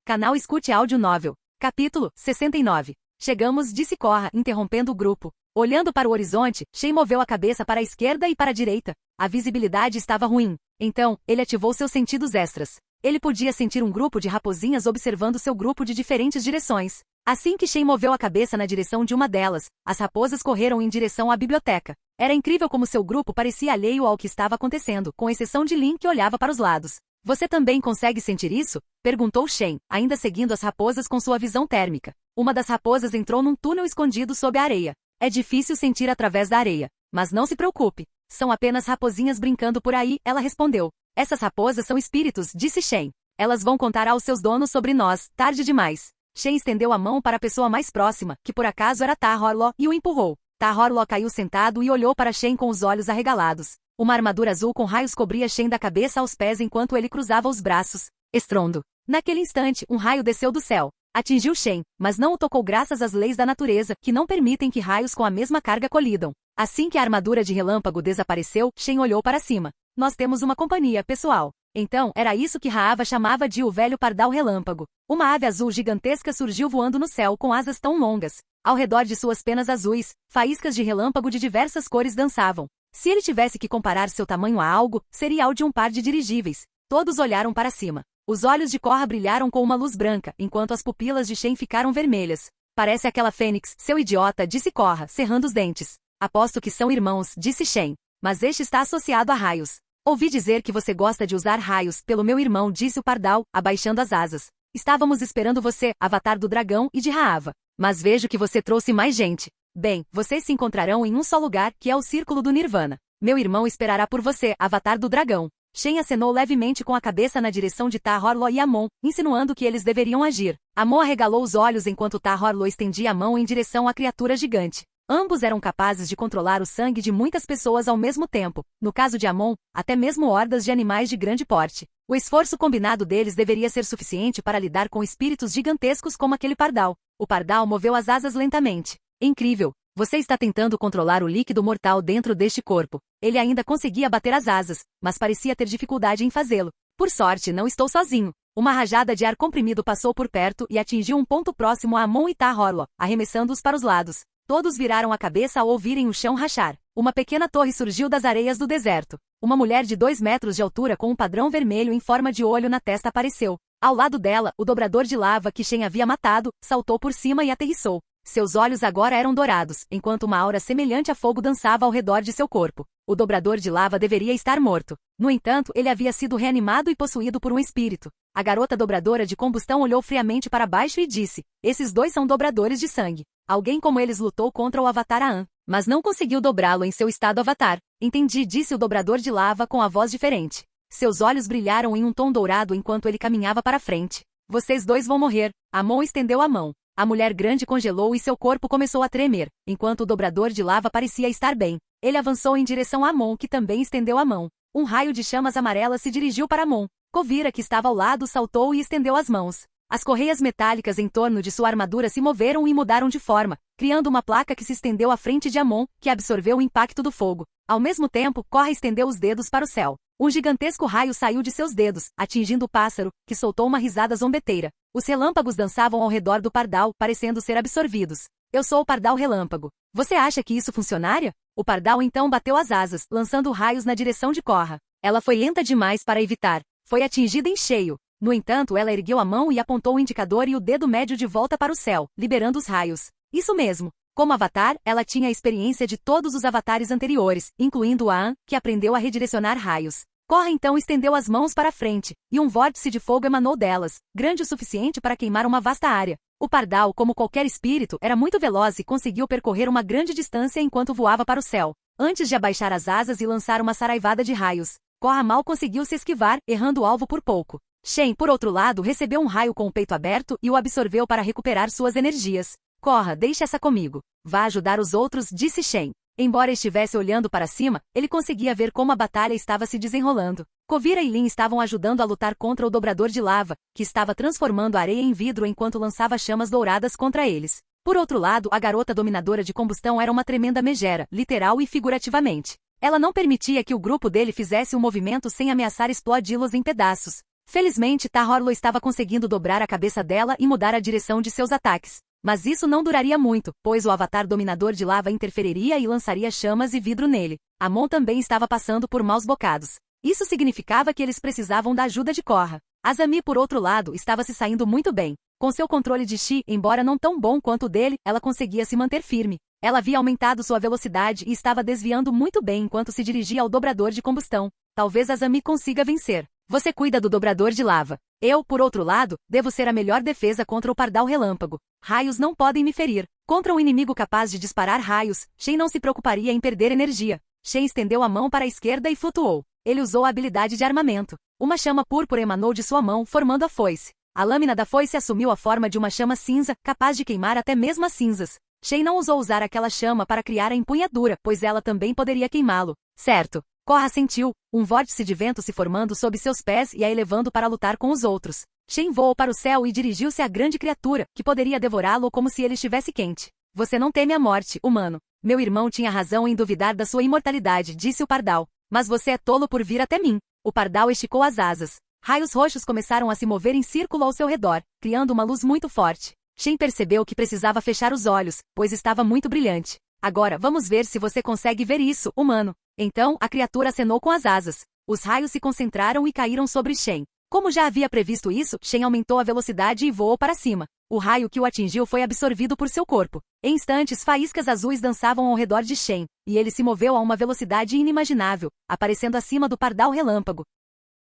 Canal Escute Áudio Novel. Capítulo 69. Chegamos, disse Korra, interrompendo o grupo. Olhando para o horizonte, Shen moveu a cabeça para a esquerda e para a direita. A visibilidade estava ruim. Então, ele ativou seus sentidos extras. Ele podia sentir um grupo de raposinhas observando seu grupo de diferentes direções. Assim que Shen moveu a cabeça na direção de uma delas, as raposas correram em direção à biblioteca. Era incrível como seu grupo parecia alheio ao que estava acontecendo, com exceção de Lin que olhava para os lados. Você também consegue sentir isso? Perguntou Shen, ainda seguindo as raposas com sua visão térmica. Uma das raposas entrou num túnel escondido sob a areia. É difícil sentir através da areia. Mas não se preocupe. São apenas raposinhas brincando por aí, ela respondeu. Essas raposas são espíritos, disse Shen. Elas vão contar aos seus donos sobre nós, tarde demais. Shen estendeu a mão para a pessoa mais próxima, que por acaso era Tahorlo, e o empurrou. Tahorlo caiu sentado e olhou para Shen com os olhos arregalados. Uma armadura azul com raios cobria Shen da cabeça aos pés enquanto ele cruzava os braços. Estrondo. Naquele instante, um raio desceu do céu. Atingiu Shen, mas não o tocou graças às leis da natureza, que não permitem que raios com a mesma carga colidam. Assim que a armadura de relâmpago desapareceu, Shen olhou para cima. Nós temos uma companhia, pessoal. Então, era isso que Raava chamava de o velho pardal relâmpago. Uma ave azul gigantesca surgiu voando no céu com asas tão longas. Ao redor de suas penas azuis, faíscas de relâmpago de diversas cores dançavam. Se ele tivesse que comparar seu tamanho a algo, seria ao de um par de dirigíveis. Todos olharam para cima. Os olhos de Korra brilharam com uma luz branca, enquanto as pupilas de Shen ficaram vermelhas. Parece aquela fênix, seu idiota, disse Korra, cerrando os dentes. Aposto que são irmãos, disse Shen. Mas este está associado a raios. Ouvi dizer que você gosta de usar raios, pelo meu irmão, disse o pardal, abaixando as asas. Estávamos esperando você, avatar do dragão e de Raava. Mas vejo que você trouxe mais gente. Bem, vocês se encontrarão em um só lugar, que é o Círculo do Nirvana. Meu irmão esperará por você, avatar do dragão. Shen acenou levemente com a cabeça na direção de Tahorlo e Amon, insinuando que eles deveriam agir. Amon arregalou os olhos enquanto Tahorlo estendia a mão em direção à criatura gigante. Ambos eram capazes de controlar o sangue de muitas pessoas ao mesmo tempo. No caso de Amon, até mesmo hordas de animais de grande porte. O esforço combinado deles deveria ser suficiente para lidar com espíritos gigantescos como aquele pardal. O pardal moveu as asas lentamente. Incrível! Você está tentando controlar o líquido mortal dentro deste corpo. Ele ainda conseguia bater as asas, mas parecia ter dificuldade em fazê-lo. Por sorte, não estou sozinho. Uma rajada de ar comprimido passou por perto e atingiu um ponto próximo a Amon e Tahorlo, arremessando-os para os lados. Todos viraram a cabeça ao ouvirem o chão rachar. Uma pequena torre surgiu das areias do deserto. Uma mulher de 2 metros de altura com um padrão vermelho em forma de olho na testa apareceu. Ao lado dela, o dobrador de lava que Shen havia matado, saltou por cima e aterrissou. Seus olhos agora eram dourados, enquanto uma aura semelhante a fogo dançava ao redor de seu corpo. O dobrador de lava deveria estar morto. No entanto, ele havia sido reanimado e possuído por um espírito. A garota dobradora de combustão olhou friamente para baixo e disse, esses dois são dobradores de sangue. Alguém como eles lutou contra o Avatar Aan, mas não conseguiu dobrá-lo em seu estado Avatar. Entendi, disse o dobrador de lava com a voz diferente. Seus olhos brilharam em um tom dourado enquanto ele caminhava para frente. Vocês dois vão morrer. Amon estendeu a mão. A mulher grande congelou e seu corpo começou a tremer, enquanto o dobrador de lava parecia estar bem. Ele avançou em direção a Amon, que também estendeu a mão. Um raio de chamas amarelas se dirigiu para Amon. Kovira, que estava ao lado, saltou e estendeu as mãos. As correias metálicas em torno de sua armadura se moveram e mudaram de forma, criando uma placa que se estendeu à frente de Amon, que absorveu o impacto do fogo. Ao mesmo tempo, Korra estendeu os dedos para o céu. Um gigantesco raio saiu de seus dedos, atingindo o pássaro, que soltou uma risada zombeteira. Os relâmpagos dançavam ao redor do pardal, parecendo ser absorvidos. Eu sou o pardal relâmpago. Você acha que isso funcionaria? O pardal então bateu as asas, lançando raios na direção de Korra. Ela foi lenta demais para evitar. Foi atingida em cheio. No entanto, ela ergueu a mão e apontou o indicador e o dedo médio de volta para o céu, liberando os raios. Isso mesmo. Como avatar, ela tinha a experiência de todos os avatares anteriores, incluindo Aan, que aprendeu a redirecionar raios. Korra então estendeu as mãos para frente, e um vórtice de fogo emanou delas, grande o suficiente para queimar uma vasta área. O pardal, como qualquer espírito, era muito veloz e conseguiu percorrer uma grande distância enquanto voava para o céu, antes de abaixar as asas e lançar uma saraivada de raios. Korra mal conseguiu se esquivar, errando o alvo por pouco. Shen, por outro lado, recebeu um raio com o peito aberto e o absorveu para recuperar suas energias. Korra, deixe essa comigo. Vá ajudar os outros, disse Shen. Embora estivesse olhando para cima, ele conseguia ver como a batalha estava se desenrolando. Kuvira e Lin estavam ajudando a lutar contra o dobrador de lava, que estava transformando a areia em vidro enquanto lançava chamas douradas contra eles. Por outro lado, a garota dominadora de combustão era uma tremenda megera, literal e figurativamente. Ela não permitia que o grupo dele fizesse um movimento sem ameaçar explodi-los em pedaços. Felizmente, Tahorlo estava conseguindo dobrar a cabeça dela e mudar a direção de seus ataques. Mas isso não duraria muito, pois o avatar dominador de lava interferiria e lançaria chamas e vidro nele. Amon também estava passando por maus bocados. Isso significava que eles precisavam da ajuda de Korra. Azami, por outro lado, estava se saindo muito bem. Com seu controle de Chi, embora não tão bom quanto o dele, ela conseguia se manter firme. Ela havia aumentado sua velocidade e estava desviando muito bem enquanto se dirigia ao dobrador de combustão. Talvez Azami consiga vencer. Você cuida do dobrador de lava. Eu, por outro lado, devo ser a melhor defesa contra o pardal relâmpago. Raios não podem me ferir. Contra um inimigo capaz de disparar raios, Shen não se preocuparia em perder energia. Shen estendeu a mão para a esquerda e flutuou. Ele usou a habilidade de armamento. Uma chama púrpura emanou de sua mão, formando a foice. A lâmina da foice assumiu a forma de uma chama cinza, capaz de queimar até mesmo as cinzas. Shen não ousou usar aquela chama para criar a empunhadura, pois ela também poderia queimá-lo. Certo. Korra sentiu um vórtice de vento se formando sob seus pés e a elevando para lutar com os outros. Shen voou para o céu e dirigiu-se à grande criatura, que poderia devorá-lo como se ele estivesse quente. Você não teme a morte, humano. Meu irmão tinha razão em duvidar da sua imortalidade, disse o pardal. Mas você é tolo por vir até mim. O pardal esticou as asas. Raios roxos começaram a se mover em círculo ao seu redor, criando uma luz muito forte. Shen percebeu que precisava fechar os olhos, pois estava muito brilhante. Agora, vamos ver se você consegue ver isso, humano. Então, a criatura acenou com as asas. Os raios se concentraram e caíram sobre Shen. Como já havia previsto isso, Shen aumentou a velocidade e voou para cima. O raio que o atingiu foi absorvido por seu corpo. Em instantes, faíscas azuis dançavam ao redor de Shen, e ele se moveu a uma velocidade inimaginável, aparecendo acima do pardal relâmpago.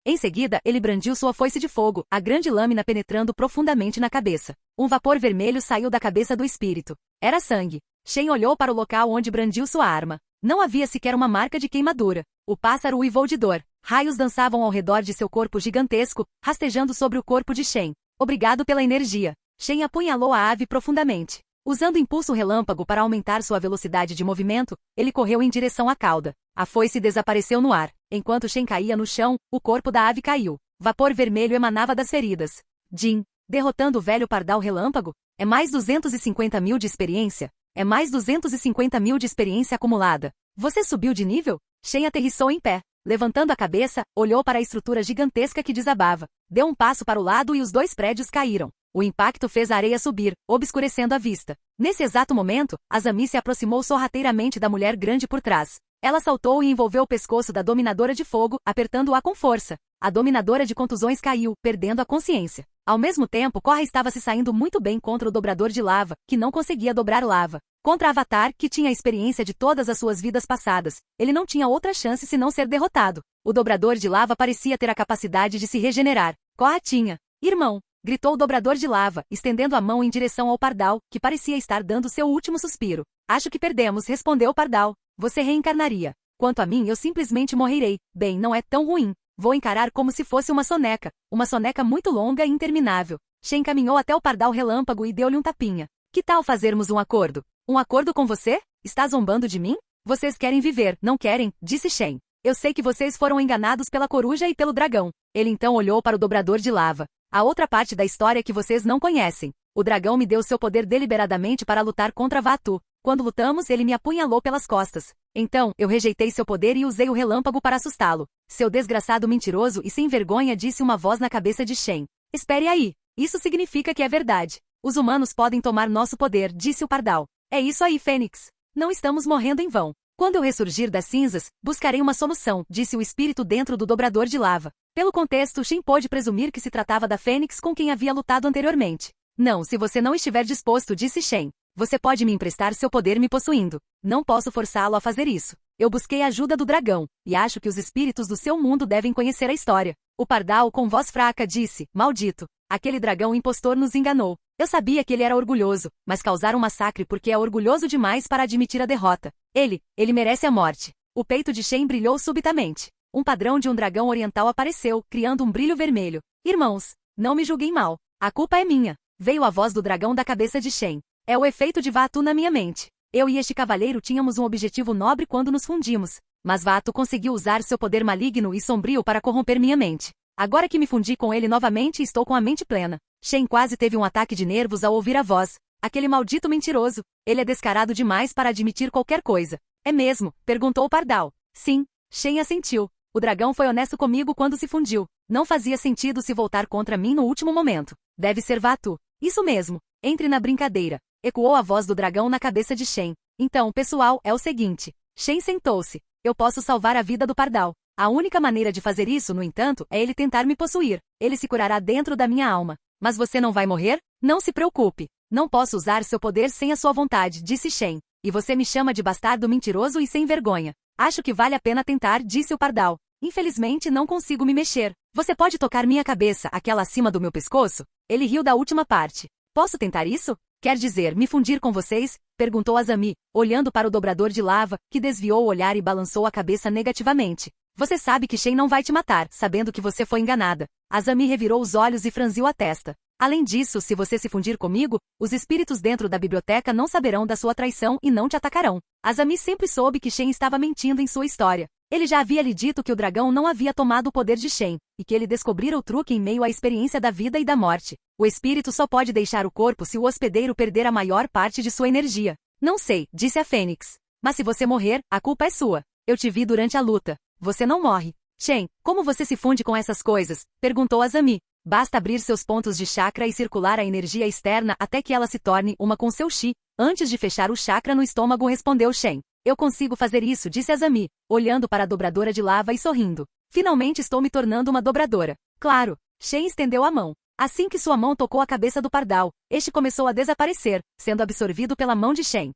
Em seguida, ele brandiu sua foice de fogo, a grande lâmina penetrando profundamente na cabeça. Um vapor vermelho saiu da cabeça do espírito. Era sangue. Shen olhou para o local onde brandiu sua arma. Não havia sequer uma marca de queimadura. O pássaro uivou de dor. Raios dançavam ao redor de seu corpo gigantesco, rastejando sobre o corpo de Shen. Obrigado pela energia. Shen apunhalou a ave profundamente. Usando impulso relâmpago para aumentar sua velocidade de movimento, ele correu em direção à cauda. A foice desapareceu no ar. Enquanto Shen caía no chão, o corpo da ave caiu. Vapor vermelho emanava das feridas. Jin, derrotando o velho pardal relâmpago? É mais 250 mil de experiência? É mais 250 mil de experiência acumulada. Você subiu de nível? Shen aterrissou em pé. Levantando a cabeça, olhou para a estrutura gigantesca que desabava. Deu um passo para o lado e os dois prédios caíram. O impacto fez a areia subir, obscurecendo a vista. Nesse exato momento, Azami se aproximou sorrateiramente da mulher grande por trás. Ela saltou e envolveu o pescoço da dominadora de fogo, apertando-a com força. A dominadora de contusões caiu, perdendo a consciência. Ao mesmo tempo, Korra estava se saindo muito bem contra o dobrador de lava, que não conseguia dobrar lava. Contra Avatar, que tinha a experiência de todas as suas vidas passadas, ele não tinha outra chance senão ser derrotado. O dobrador de lava parecia ter a capacidade de se regenerar. Korra tinha. Irmão! Gritou o dobrador de lava, estendendo a mão em direção ao pardal, que parecia estar dando seu último suspiro. Acho que perdemos, respondeu o pardal. Você reencarnaria. Quanto a mim, eu simplesmente morrerei. Bem, não é tão ruim. Vou encarar como se fosse uma soneca muito longa e interminável. Shen caminhou até o pardal relâmpago e deu-lhe um tapinha. Que tal fazermos um acordo? Um acordo com você? Está zombando de mim? Vocês querem viver, não querem? Disse Shen. Eu sei que vocês foram enganados pela coruja e pelo dragão. Ele então olhou para o dobrador de lava. A outra parte da história que vocês não conhecem. O dragão me deu seu poder deliberadamente para lutar contra Vaatu. Quando lutamos, ele me apunhalou pelas costas. Então, eu rejeitei seu poder e usei o relâmpago para assustá-lo. Seu desgraçado mentiroso e sem vergonha, disse uma voz na cabeça de Shen. Espere aí. Isso significa que é verdade. Os humanos podem tomar nosso poder, disse o pardal. É isso aí, Fênix. Não estamos morrendo em vão. Quando eu ressurgir das cinzas, buscarei uma solução, disse o espírito dentro do dobrador de lava. Pelo contexto, Shen pôde presumir que se tratava da Fênix com quem havia lutado anteriormente. Não, se você não estiver disposto, disse Shen. Você pode me emprestar seu poder me possuindo. Não posso forçá-lo a fazer isso. Eu busquei a ajuda do dragão, e acho que os espíritos do seu mundo devem conhecer a história. O pardal, com voz fraca, disse, maldito. Aquele dragão impostor nos enganou. Eu sabia que ele era orgulhoso, mas causar um massacre porque é orgulhoso demais para admitir a derrota. Ele merece a morte. O peito de Shen brilhou subitamente. Um padrão de um dragão oriental apareceu, criando um brilho vermelho. Irmãos, não me julguem mal. A culpa é minha. Veio a voz do dragão da cabeça de Shen. É o efeito de Vaatu na minha mente. Eu e este cavalheiro tínhamos um objetivo nobre quando nos fundimos, mas Vaatu conseguiu usar seu poder maligno e sombrio para corromper minha mente. Agora que me fundi com ele novamente estou com a mente plena. Shen quase teve um ataque de nervos ao ouvir a voz. Aquele maldito mentiroso. Ele é descarado demais para admitir qualquer coisa. É mesmo? Perguntou o Pardal. Sim. Shen assentiu. O dragão foi honesto comigo quando se fundiu. Não fazia sentido se voltar contra mim no último momento. Deve ser Vaatu. Isso mesmo. Entre na brincadeira. Ecoou a voz do dragão na cabeça de Shen. Então, pessoal, é o seguinte. Shen sentou-se. Eu posso salvar a vida do Pardal. A única maneira de fazer isso, no entanto, é ele tentar me possuir. Ele se curará dentro da minha alma. Mas você não vai morrer? Não se preocupe. Não posso usar seu poder sem a sua vontade, disse Shen. E você me chama de bastardo mentiroso e sem vergonha. Acho que vale a pena tentar, disse o Pardal. Infelizmente não consigo me mexer. Você pode tocar minha cabeça, aquela acima do meu pescoço? Ele riu da última parte. Posso tentar isso? Quer dizer, me fundir com vocês? Perguntou Azami, olhando para o dobrador de lava, que desviou o olhar e balançou a cabeça negativamente. Você sabe que Shen não vai te matar, sabendo que você foi enganada. Azami revirou os olhos e franziu a testa. Além disso, se você se fundir comigo, os espíritos dentro da biblioteca não saberão da sua traição e não te atacarão. Azami sempre soube que Shen estava mentindo em sua história. Ele já havia lhe dito que o dragão não havia tomado o poder de Shen, e que ele descobrira o truque em meio à experiência da vida e da morte. O espírito só pode deixar o corpo se o hospedeiro perder a maior parte de sua energia. Não sei, disse a Fênix. Mas se você morrer, a culpa é sua. Eu te vi durante a luta. Você não morre. Shen, como você se funde com essas coisas? Perguntou Azami. Basta abrir seus pontos de chakra e circular a energia externa até que ela se torne uma com seu chi. Antes de fechar o chakra no estômago, respondeu Shen. Eu consigo fazer isso, disse Azami, olhando para a dobradora de lava e sorrindo. Finalmente estou me tornando uma dobradora. Claro. Shen estendeu a mão. Assim que sua mão tocou a cabeça do Pardal, este começou a desaparecer, sendo absorvido pela mão de Shen.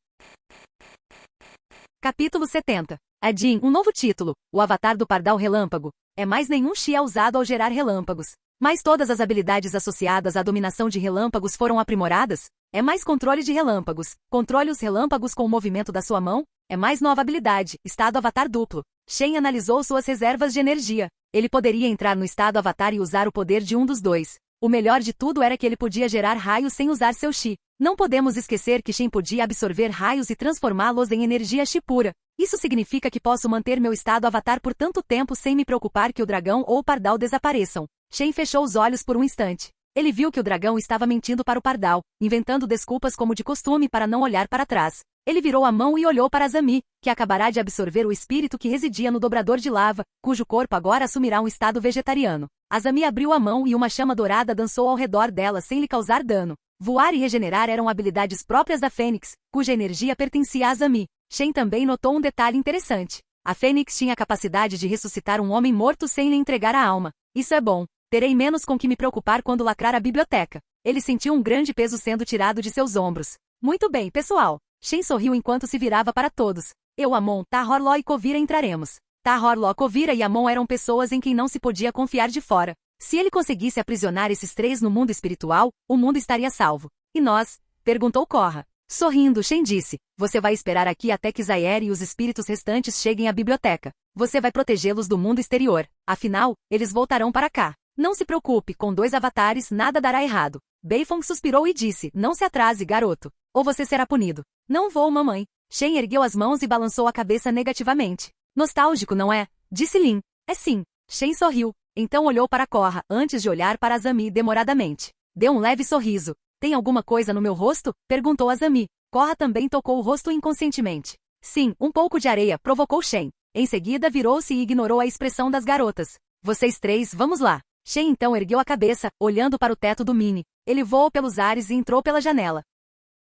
Capítulo 70. Adin, um novo título, o Avatar do Pardal Relâmpago. É mais nenhum chi é usado ao gerar relâmpagos. Mas todas as habilidades associadas à dominação de relâmpagos foram aprimoradas? É mais controle de relâmpagos. Controle os relâmpagos com o movimento da sua mão? É mais nova habilidade, estado Avatar duplo. Shen analisou suas reservas de energia. Ele poderia entrar no estado Avatar e usar o poder de um dos dois. O melhor de tudo era que ele podia gerar raios sem usar seu chi. Não podemos esquecer que Shen podia absorver raios e transformá-los em energia chi pura. Isso significa que posso manter meu estado Avatar por tanto tempo sem me preocupar que o dragão ou o Pardal desapareçam. Shen fechou os olhos por um instante. Ele viu que o dragão estava mentindo para o Pardal, inventando desculpas como de costume para não olhar para trás. Ele virou a mão e olhou para Azami, que acabará de absorver o espírito que residia no dobrador de lava, cujo corpo agora assumirá um estado vegetariano. Azami abriu a mão e uma chama dourada dançou ao redor dela sem lhe causar dano. Voar e regenerar eram habilidades próprias da Fênix, cuja energia pertencia a Azami. Shen também notou um detalhe interessante. A Fênix tinha a capacidade de ressuscitar um homem morto sem lhe entregar a alma. Isso é bom. Terei menos com que me preocupar quando lacrar a biblioteca. Ele sentiu um grande peso sendo tirado de seus ombros. Muito bem, pessoal. Shen sorriu enquanto se virava para todos. Eu, Amon, Tahorló e Kovira entraremos. Tahorló, Kovira e Amon eram pessoas em quem não se podia confiar de fora. Se ele conseguisse aprisionar esses três no mundo espiritual, o mundo estaria salvo. E nós? Perguntou Korra. Sorrindo, Shen disse, você vai esperar aqui até que Zaire e os espíritos restantes cheguem à biblioteca. Você vai protegê-los do mundo exterior. Afinal, eles voltarão para cá. Não se preocupe, com 2 avatares nada dará errado. Beifong suspirou e disse, não se atrase, garoto. Ou você será punido. Não vou, mamãe. Shen ergueu as mãos e balançou a cabeça negativamente. Nostálgico, não é? Disse Lin. É sim. Shen sorriu. Então olhou para Korra, antes de olhar para Azami demoradamente. Deu um leve sorriso. Tem alguma coisa no meu rosto? Perguntou Azami. Korra também tocou o rosto inconscientemente. Sim, um pouco de areia, provocou Shen. Em seguida virou-se e ignorou a expressão das garotas. Vocês três, vamos lá. Shen então ergueu a cabeça, olhando para o teto do Mini. Ele voou pelos ares e entrou pela janela.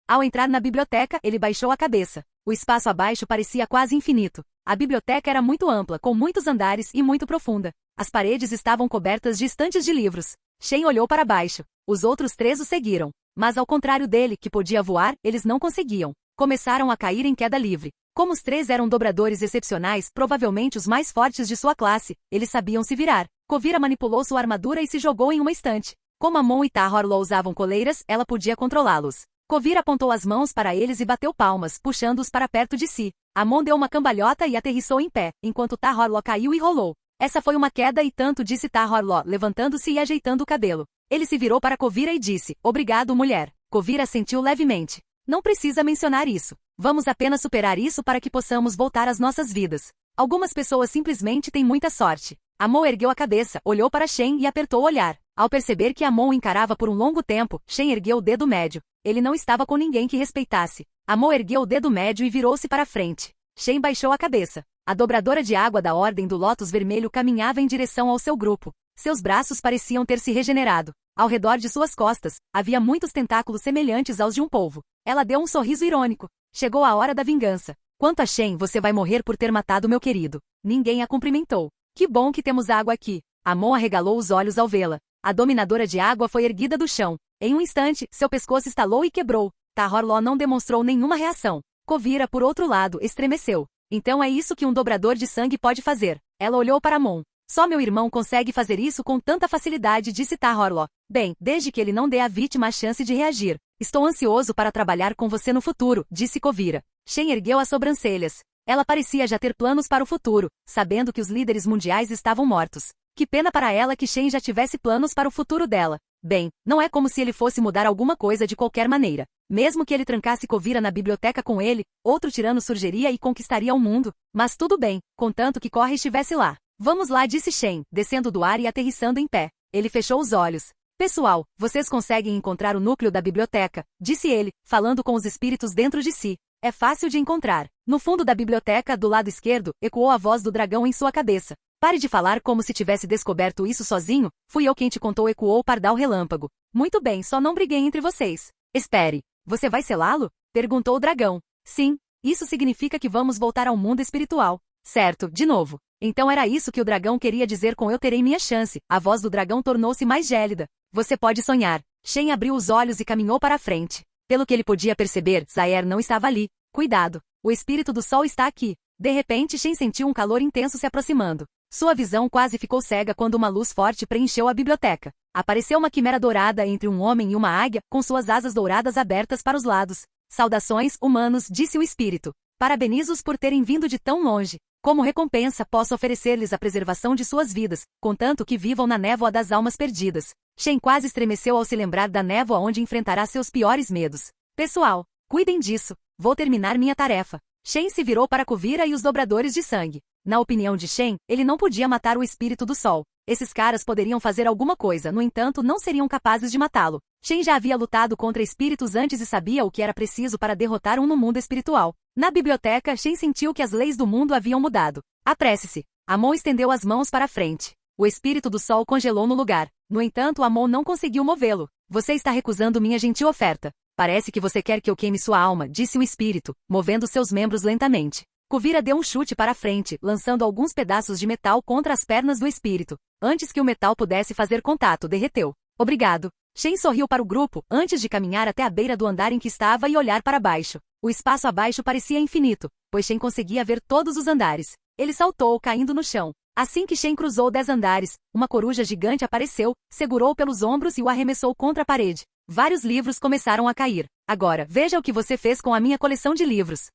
Ao entrar na biblioteca, ele baixou a cabeça. O espaço abaixo parecia quase infinito. A biblioteca era muito ampla, com muitos andares e muito profunda. As paredes estavam cobertas de estantes de livros. Shen olhou para baixo. Os outros 3 o seguiram. Mas ao contrário dele, que podia voar, eles não conseguiam. Começaram a cair em queda livre. Como os 3 eram dobradores excepcionais, provavelmente os mais fortes de sua classe, eles sabiam se virar. Kovira manipulou sua armadura e se jogou em uma estante. Como Amon e Tahorló usavam coleiras, ela podia controlá-los. Kovira apontou as mãos para eles e bateu palmas, puxando-os para perto de si. Amon deu uma cambalhota e aterrissou em pé, enquanto Tahorló caiu e rolou. Essa foi uma queda e tanto, disse Tahorló, levantando-se e ajeitando o cabelo. Ele se virou para Kovira e disse, obrigado, mulher. Kovira assentiu levemente. Não precisa mencionar isso. Vamos apenas superar isso para que possamos voltar às nossas vidas. Algumas pessoas simplesmente têm muita sorte. Amon ergueu a cabeça, olhou para Shen e apertou o olhar. Ao perceber que Amon o encarava por um longo tempo, Shen ergueu o dedo médio. Ele não estava com ninguém que respeitasse. Amon ergueu o dedo médio e virou-se para frente. Shen baixou a cabeça. A dobradora de água da Ordem do Lótus Vermelho caminhava em direção ao seu grupo. Seus braços pareciam ter se regenerado. Ao redor de suas costas, havia muitos tentáculos semelhantes aos de um polvo. Ela deu um sorriso irônico. Chegou a hora da vingança. Quanto a Shen, você vai morrer por ter matado meu querido. Ninguém a cumprimentou. Que bom que temos água aqui. Amon arregalou os olhos ao vê-la. A dominadora de água foi erguida do chão. Em um instante, seu pescoço estalou e quebrou. Tahor-Ló não demonstrou nenhuma reação. Kuvira, por outro lado, estremeceu. Então é isso que um dobrador de sangue pode fazer. Ela olhou para Amon. Só meu irmão consegue fazer isso com tanta facilidade, disse Tahor-Ló. Bem, desde que ele não dê à vítima a chance de reagir. Estou ansioso para trabalhar com você no futuro, disse Kuvira. Shen ergueu as sobrancelhas. Ela parecia já ter planos para o futuro, sabendo que os líderes mundiais estavam mortos. Que pena para ela que Shen já tivesse planos para o futuro dela. Bem, não é como se ele fosse mudar alguma coisa de qualquer maneira. Mesmo que ele trancasse Kuvira na biblioteca com ele, outro tirano surgiria e conquistaria o mundo. Mas tudo bem, contanto que Korra estivesse lá. Vamos lá, disse Shen, descendo do ar e aterrissando em pé. Ele fechou os olhos. Pessoal, vocês conseguem encontrar o núcleo da biblioteca, disse ele, falando com os espíritos dentro de si. É fácil de encontrar. No fundo da biblioteca, do lado esquerdo, ecoou a voz do dragão em sua cabeça. Pare de falar como se tivesse descoberto isso sozinho, fui eu quem te contou, ecoou o pardal relâmpago. Muito bem, só não briguei entre vocês. Espere. Você vai selá-lo? Perguntou o dragão. Sim. Isso significa que vamos voltar ao mundo espiritual. Certo, de novo. Então era isso que o dragão queria dizer com eu terei minha chance. A voz do dragão tornou-se mais gélida. Você pode sonhar. Shen abriu os olhos e caminhou para a frente. Pelo que ele podia perceber, Zaer não estava ali. Cuidado. O espírito do sol está aqui. De repente, Shen sentiu um calor intenso se aproximando. Sua visão quase ficou cega quando uma luz forte preencheu a biblioteca. Apareceu uma quimera dourada entre um homem e uma águia, com suas asas douradas abertas para os lados. Saudações, humanos, disse o espírito. Parabenizo-os por terem vindo de tão longe. Como recompensa, posso oferecer-lhes a preservação de suas vidas, contanto que vivam na névoa das almas perdidas. Shen quase estremeceu ao se lembrar da névoa onde enfrentará seus piores medos. Pessoal, cuidem disso. Vou terminar minha tarefa. Shen se virou para Kuvira e os dobradores de sangue. Na opinião de Shen, ele não podia matar o espírito do sol. Esses caras poderiam fazer alguma coisa, no entanto, não seriam capazes de matá-lo. Shen já havia lutado contra espíritos antes e sabia o que era preciso para derrotar um no mundo espiritual. Na biblioteca, Shen sentiu que as leis do mundo haviam mudado. Apresse-se. Amon estendeu as mãos para a frente. O espírito do sol congelou no lugar. No entanto, Amon não conseguiu movê-lo. Você está recusando minha gentil oferta. Parece que você quer que eu queime sua alma, disse o espírito, movendo seus membros lentamente. Kuvira deu um chute para a frente, lançando alguns pedaços de metal contra as pernas do espírito. Antes que o metal pudesse fazer contato, derreteu. Obrigado. Shen sorriu para o grupo, antes de caminhar até a beira do andar em que estava e olhar para baixo. O espaço abaixo parecia infinito, pois Shen conseguia ver todos os andares. Ele saltou, caindo no chão. Assim que Shen cruzou 10 andares, uma coruja gigante apareceu, segurou pelos ombros e o arremessou contra a parede. Vários livros começaram a cair. Agora, veja o que você fez com a minha coleção de livros.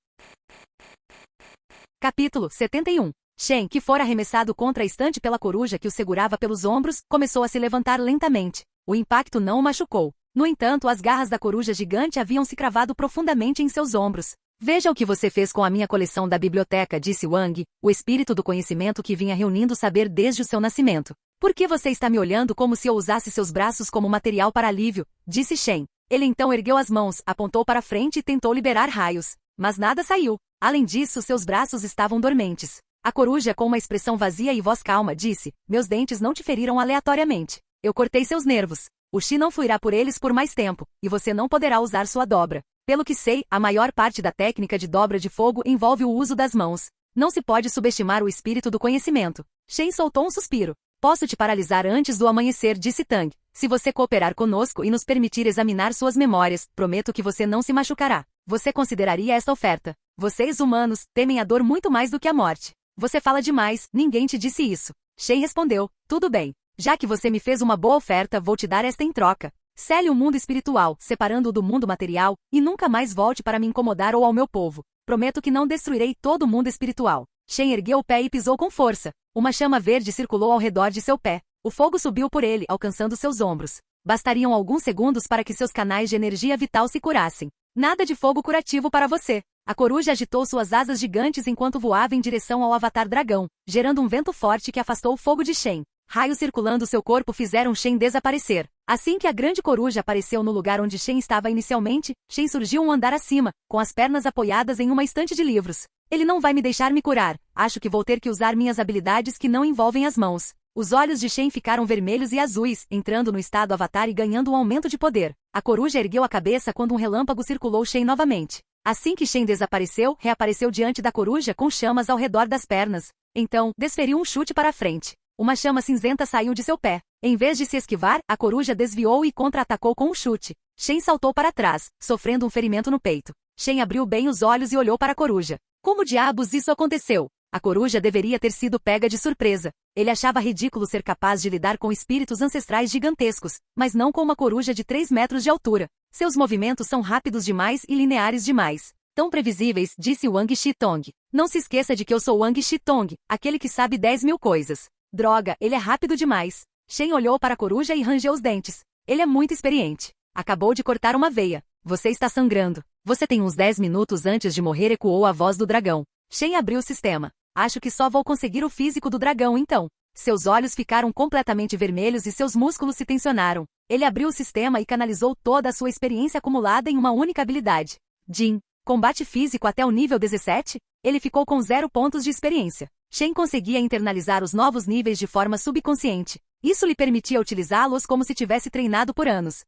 Capítulo 71. Shen, que fora arremessado contra a estante pela coruja que o segurava pelos ombros, começou a se levantar lentamente. O impacto não o machucou. No entanto, as garras da coruja gigante haviam se cravado profundamente em seus ombros. Veja o que você fez com a minha coleção da biblioteca, disse Wang, o espírito do conhecimento que vinha reunindo saber desde o seu nascimento. Por que você está me olhando como se eu usasse seus braços como material para alívio? Disse Shen. Ele então ergueu as mãos, apontou para frente e tentou liberar raios. Mas nada saiu. Além disso, seus braços estavam dormentes. A coruja, com uma expressão vazia e voz calma, disse, meus dentes não te feriram aleatoriamente. Eu cortei seus nervos. O chi não fluirá por eles por mais tempo, e você não poderá usar sua dobra. Pelo que sei, a maior parte da técnica de dobra de fogo envolve o uso das mãos. Não se pode subestimar o espírito do conhecimento. Shen soltou um suspiro. Posso te paralisar antes do amanhecer, disse Tang. Se você cooperar conosco e nos permitir examinar suas memórias, prometo que você não se machucará. Você consideraria esta oferta? Vocês, humanos, temem a dor muito mais do que a morte. Você fala demais, ninguém te disse isso. Shen respondeu, tudo bem. Já que você me fez uma boa oferta, vou te dar esta em troca. Cele o mundo espiritual, separando-o do mundo material, e nunca mais volte para me incomodar ou ao meu povo. Prometo que não destruirei todo o mundo espiritual. Shen ergueu o pé e pisou com força. Uma chama verde circulou ao redor de seu pé. O fogo subiu por ele, alcançando seus ombros. Bastariam alguns segundos para que seus canais de energia vital se curassem. Nada de fogo curativo para você. A coruja agitou suas asas gigantes enquanto voava em direção ao avatar dragão, gerando um vento forte que afastou o fogo de Shen. Raios circulando seu corpo fizeram Shen desaparecer. Assim que a grande coruja apareceu no lugar onde Shen estava inicialmente, Shen surgiu um andar acima, com as pernas apoiadas em uma estante de livros. Ele não vai me deixar me curar. Acho que vou ter que usar minhas habilidades que não envolvem as mãos. Os olhos de Shen ficaram vermelhos e azuis, entrando no estado avatar e ganhando um aumento de poder. A coruja ergueu a cabeça quando um relâmpago circulou Shen novamente. Assim que Shen desapareceu, reapareceu diante da coruja com chamas ao redor das pernas. Então, desferiu um chute para a frente. Uma chama cinzenta saiu de seu pé. Em vez de se esquivar, a coruja desviou e contra-atacou com um chute. Shen saltou para trás, sofrendo um ferimento no peito. Shen abriu bem os olhos e olhou para a coruja. Como diabos isso aconteceu? A coruja deveria ter sido pega de surpresa. Ele achava ridículo ser capaz de lidar com espíritos ancestrais gigantescos, mas não com uma coruja de 3 metros de altura. Seus movimentos são rápidos demais e lineares demais. Tão previsíveis, disse Wang Shitong. Não se esqueça de que eu sou Wang Shitong, aquele que sabe 10.000 coisas. Droga, ele é rápido demais. Shen olhou para a coruja e rangeu os dentes. Ele é muito experiente. Acabou de cortar uma veia. Você está sangrando. Você tem uns 10 minutos antes de morrer, ecoou a voz do dragão. Shen abriu o sistema. Acho que só vou conseguir o físico do dragão então. Seus olhos ficaram completamente vermelhos e seus músculos se tensionaram. Ele abriu o sistema e canalizou toda a sua experiência acumulada em uma única habilidade. Jin. Combate físico até o nível 17? Ele ficou com 0 pontos de experiência. Shen conseguia internalizar os novos níveis de forma subconsciente. Isso lhe permitia utilizá-los como se tivesse treinado por anos.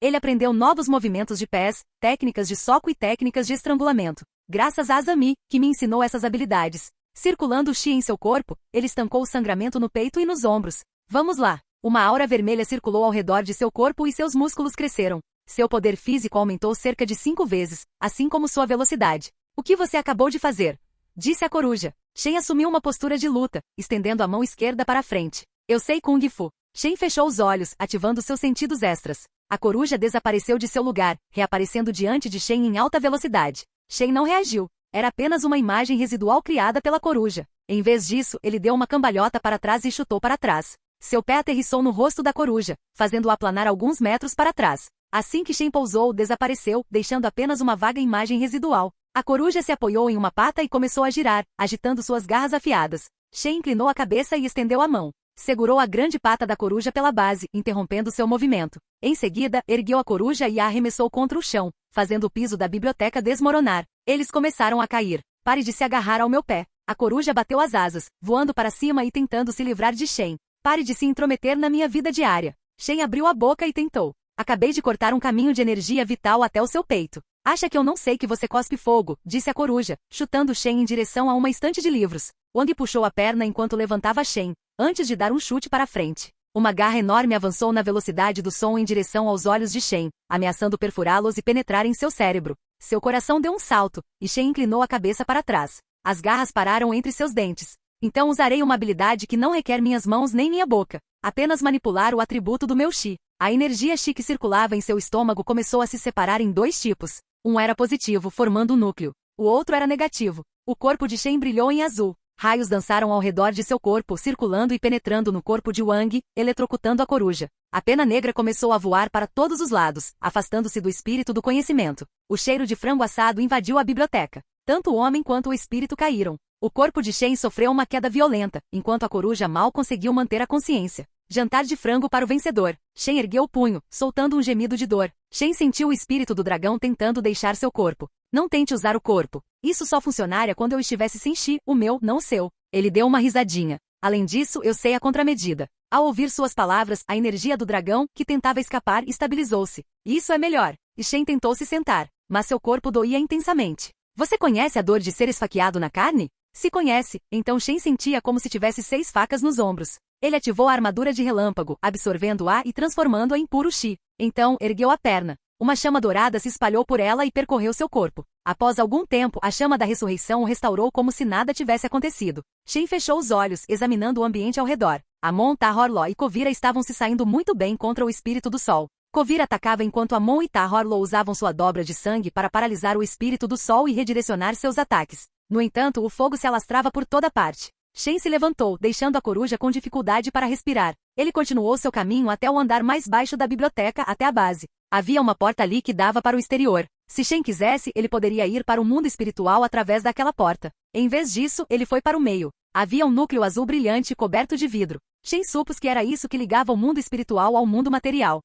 Ele aprendeu novos movimentos de pés, técnicas de soco e técnicas de estrangulamento. Graças a Azami, que me ensinou essas habilidades. Circulando o Chi em seu corpo, ele estancou o sangramento no peito e nos ombros. Vamos lá. Uma aura vermelha circulou ao redor de seu corpo e seus músculos cresceram. Seu poder físico aumentou cerca de 5 vezes, assim como sua velocidade. O que você acabou de fazer? Disse a coruja. Shen assumiu uma postura de luta, estendendo a mão esquerda para a frente. Eu sei Kung Fu. Shen fechou os olhos, ativando seus sentidos extras. A coruja desapareceu de seu lugar, reaparecendo diante de Shen em alta velocidade. Shen não reagiu. Era apenas uma imagem residual criada pela coruja. Em vez disso, ele deu uma cambalhota para trás e chutou para trás. Seu pé aterrissou no rosto da coruja, fazendo-o planar alguns metros para trás. Assim que Shen pousou, desapareceu, deixando apenas uma vaga imagem residual. A coruja se apoiou em uma pata e começou a girar, agitando suas garras afiadas. Shen inclinou a cabeça e estendeu a mão. Segurou a grande pata da coruja pela base, interrompendo seu movimento. Em seguida, ergueu a coruja e a arremessou contra o chão, fazendo o piso da biblioteca desmoronar. Eles começaram a cair. Pare de se agarrar ao meu pé. A coruja bateu as asas, voando para cima e tentando se livrar de Shen. Pare de se intrometer na minha vida diária. Shen abriu a boca e tentou. Acabei de cortar um caminho de energia vital até o seu peito. Acha que eu não sei que você cospe fogo, disse a coruja, chutando Shen em direção a uma estante de livros. Wang puxou a perna enquanto levantava Shen, antes de dar um chute para frente. Uma garra enorme avançou na velocidade do som em direção aos olhos de Shen, ameaçando perfurá-los e penetrar em seu cérebro. Seu coração deu um salto, e Shen inclinou a cabeça para trás. As garras pararam entre seus dentes. Então usarei uma habilidade que não requer minhas mãos nem minha boca. Apenas manipular o atributo do meu Chi. A energia Chi que circulava em seu estômago começou a se separar em 2 tipos. Um era positivo, formando um núcleo. O outro era negativo. O corpo de Shen brilhou em azul. Raios dançaram ao redor de seu corpo, circulando e penetrando no corpo de Wang, eletrocutando a coruja. A pena negra começou a voar para todos os lados, afastando-se do espírito do conhecimento. O cheiro de frango assado invadiu a biblioteca. Tanto o homem quanto o espírito caíram. O corpo de Shen sofreu uma queda violenta, enquanto a coruja mal conseguiu manter a consciência. Jantar de frango para o vencedor. Shen ergueu o punho, soltando um gemido de dor. Shen sentiu o espírito do dragão tentando deixar seu corpo. Não tente usar o corpo. Isso só funcionaria quando eu estivesse sem Chi, o meu, não o seu. Ele deu uma risadinha. Além disso, eu sei a contramedida. Ao ouvir suas palavras, a energia do dragão, que tentava escapar, estabilizou-se. Isso é melhor. E Shen tentou se sentar, mas seu corpo doía intensamente. Você conhece a dor de ser esfaqueado na carne? Se conhece, então Shen sentia como se tivesse 6 facas nos ombros. Ele ativou a armadura de relâmpago, absorvendo-a e transformando-a em puro Chi. Então, ergueu a perna. Uma chama dourada se espalhou por ela e percorreu seu corpo. Após algum tempo, a chama da ressurreição o restaurou como se nada tivesse acontecido. Shen fechou os olhos, examinando o ambiente ao redor. Amon, Tahorlo e Kovira estavam se saindo muito bem contra o espírito do sol. Kovira atacava enquanto Amon e Tahorlo usavam sua dobra de sangue para paralisar o espírito do sol e redirecionar seus ataques. No entanto, o fogo se alastrava por toda parte. Shen se levantou, deixando a coruja com dificuldade para respirar. Ele continuou seu caminho até o andar mais baixo da biblioteca até a base. Havia uma porta ali que dava para o exterior. Se Shen quisesse, ele poderia ir para o mundo espiritual através daquela porta. Em vez disso, ele foi para o meio. Havia um núcleo azul brilhante coberto de vidro. Shen supôs que era isso que ligava o mundo espiritual ao mundo material.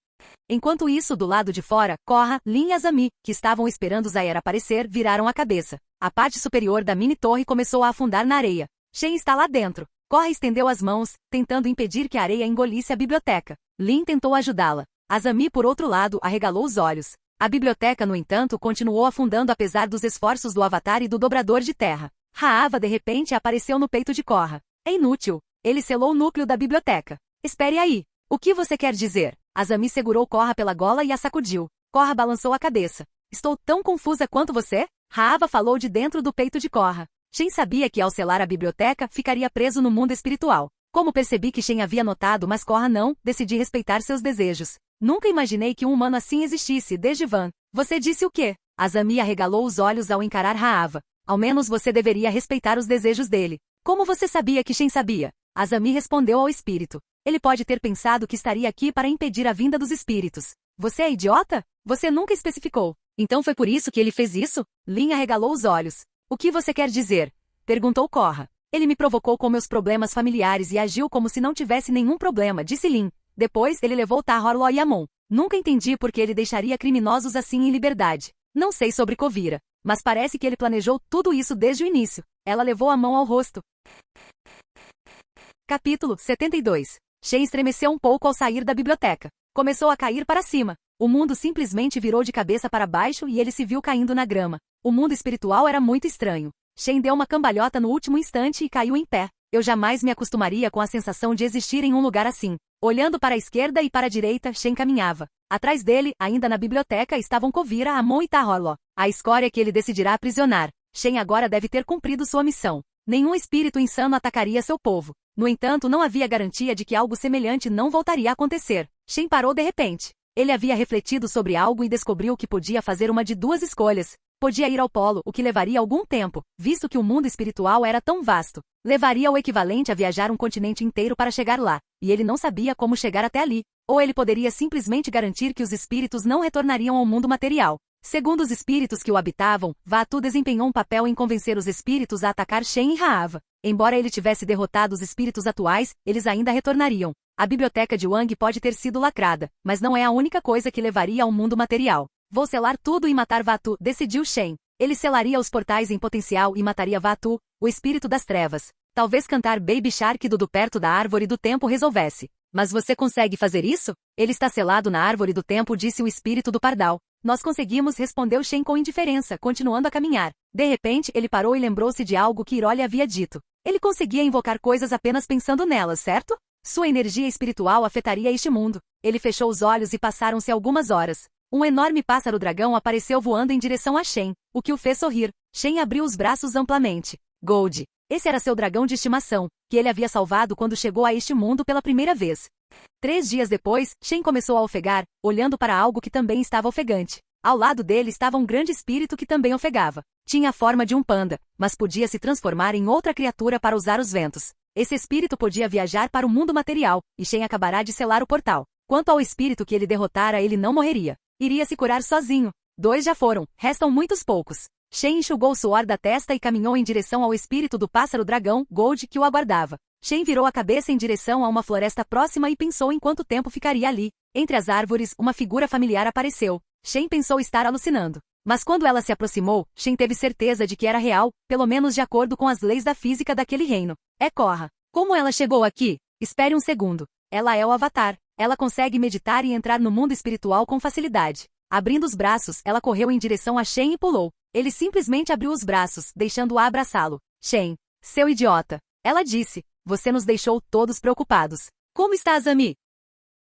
Enquanto isso, do lado de fora, Korra, Lin e Azami, que estavam esperando Zaire aparecer, viraram a cabeça. A parte superior da mini-torre começou a afundar na areia. Shen está lá dentro. Korra estendeu as mãos, tentando impedir que a areia engolisse a biblioteca. Lin tentou ajudá-la. Azami, por outro lado, arregalou os olhos. A biblioteca, no entanto, continuou afundando apesar dos esforços do Avatar e do Dobrador de Terra. Raava de repente apareceu no peito de Korra. É inútil. Ele selou o núcleo da biblioteca. Espere aí. O que você quer dizer? Azami segurou Korra pela gola e a sacudiu. Korra balançou a cabeça. Estou tão confusa quanto você? Raava falou de dentro do peito de Korra. Shen sabia que ao selar a biblioteca, ficaria preso no mundo espiritual. Como percebi que Shen havia notado, mas Korra não, decidi respeitar seus desejos. Nunca imaginei que um humano assim existisse, desde Van. Você disse o quê? Azami arregalou os olhos ao encarar Raava. Ao menos você deveria respeitar os desejos dele. Como você sabia que Shen sabia? Azami respondeu ao espírito. Ele pode ter pensado que estaria aqui para impedir a vinda dos espíritos. Você é idiota? Você nunca especificou. Então foi por isso que ele fez isso? Lin arregalou os olhos. O que você quer dizer? Perguntou Korra. Ele me provocou com meus problemas familiares e agiu como se não tivesse nenhum problema, disse Lin. Depois, ele levou Tahorlo e Amon. Nunca entendi por que ele deixaria criminosos assim em liberdade. Não sei sobre Kovira, mas parece que ele planejou tudo isso desde o início. Ela levou a mão ao rosto. Capítulo 72. Shen estremeceu um pouco ao sair da biblioteca. Começou a cair para cima. O mundo simplesmente virou de cabeça para baixo e ele se viu caindo na grama. O mundo espiritual era muito estranho. Shen deu uma cambalhota no último instante e caiu em pé. Eu jamais me acostumaria com a sensação de existir em um lugar assim. Olhando para a esquerda e para a direita, Shen caminhava. Atrás dele, ainda na biblioteca, estavam Kovira, Amon e Tahorlo. A escória que ele decidirá aprisionar. Shen agora deve ter cumprido sua missão. Nenhum espírito insano atacaria seu povo. No entanto, não havia garantia de que algo semelhante não voltaria a acontecer. Shen parou de repente. Ele havia refletido sobre algo e descobriu que podia fazer uma de duas escolhas. Podia ir ao polo, o que levaria algum tempo, visto que o mundo espiritual era tão vasto. Levaria o equivalente a viajar um continente inteiro para chegar lá, e ele não sabia como chegar até ali. Ou ele poderia simplesmente garantir que os espíritos não retornariam ao mundo material. Segundo os espíritos que o habitavam, Vaatu desempenhou um papel em convencer os espíritos a atacar Shen e Raava. Embora ele tivesse derrotado os espíritos atuais, eles ainda retornariam. A biblioteca de Wang pode ter sido lacrada, mas não é a única coisa que levaria ao mundo material. Vou selar tudo e matar Vaatu, decidiu Shen. Ele selaria os portais em potencial e mataria Vaatu, o espírito das trevas. Talvez cantar Baby Shark do perto da árvore do tempo resolvesse. Mas você consegue fazer isso? Ele está selado na árvore do tempo, disse o espírito do pardal. Nós conseguimos, respondeu Shen com indiferença, continuando a caminhar. De repente, ele parou e lembrou-se de algo que Hiro lhe havia dito. Ele conseguia invocar coisas apenas pensando nelas, certo? Sua energia espiritual afetaria este mundo. Ele fechou os olhos e passaram-se algumas horas. Um enorme pássaro-dragão apareceu voando em direção a Shen, o que o fez sorrir. Shen abriu os braços amplamente. Gold. Esse era seu dragão de estimação, que ele havia salvado quando chegou a este mundo pela primeira vez. 3 dias depois, Shen começou a ofegar, olhando para algo que também estava ofegante. Ao lado dele estava um grande espírito que também ofegava. Tinha a forma de um panda, mas podia se transformar em outra criatura para usar os ventos. Esse espírito podia viajar para o mundo material, e Shen acabará de selar o portal. Quanto ao espírito que ele derrotara, ele não morreria. Iria se curar sozinho. 2 já foram, restam muitos poucos. Shen enxugou o suor da testa e caminhou em direção ao espírito do pássaro-dragão, Gold, que o aguardava. Shen virou a cabeça em direção a uma floresta próxima e pensou em quanto tempo ficaria ali. Entre as árvores, uma figura familiar apareceu. Shen pensou estar alucinando. Mas quando ela se aproximou, Shen teve certeza de que era real, pelo menos de acordo com as leis da física daquele reino. É Korra. Como ela chegou aqui? Espere um segundo. Ela é o Avatar. Ela consegue meditar e entrar no mundo espiritual com facilidade. Abrindo os braços, ela correu em direção a Shen e pulou. Ele simplesmente abriu os braços, deixando-a abraçá-lo. Shen, seu idiota. Ela disse. Você nos deixou todos preocupados. Como está Azami?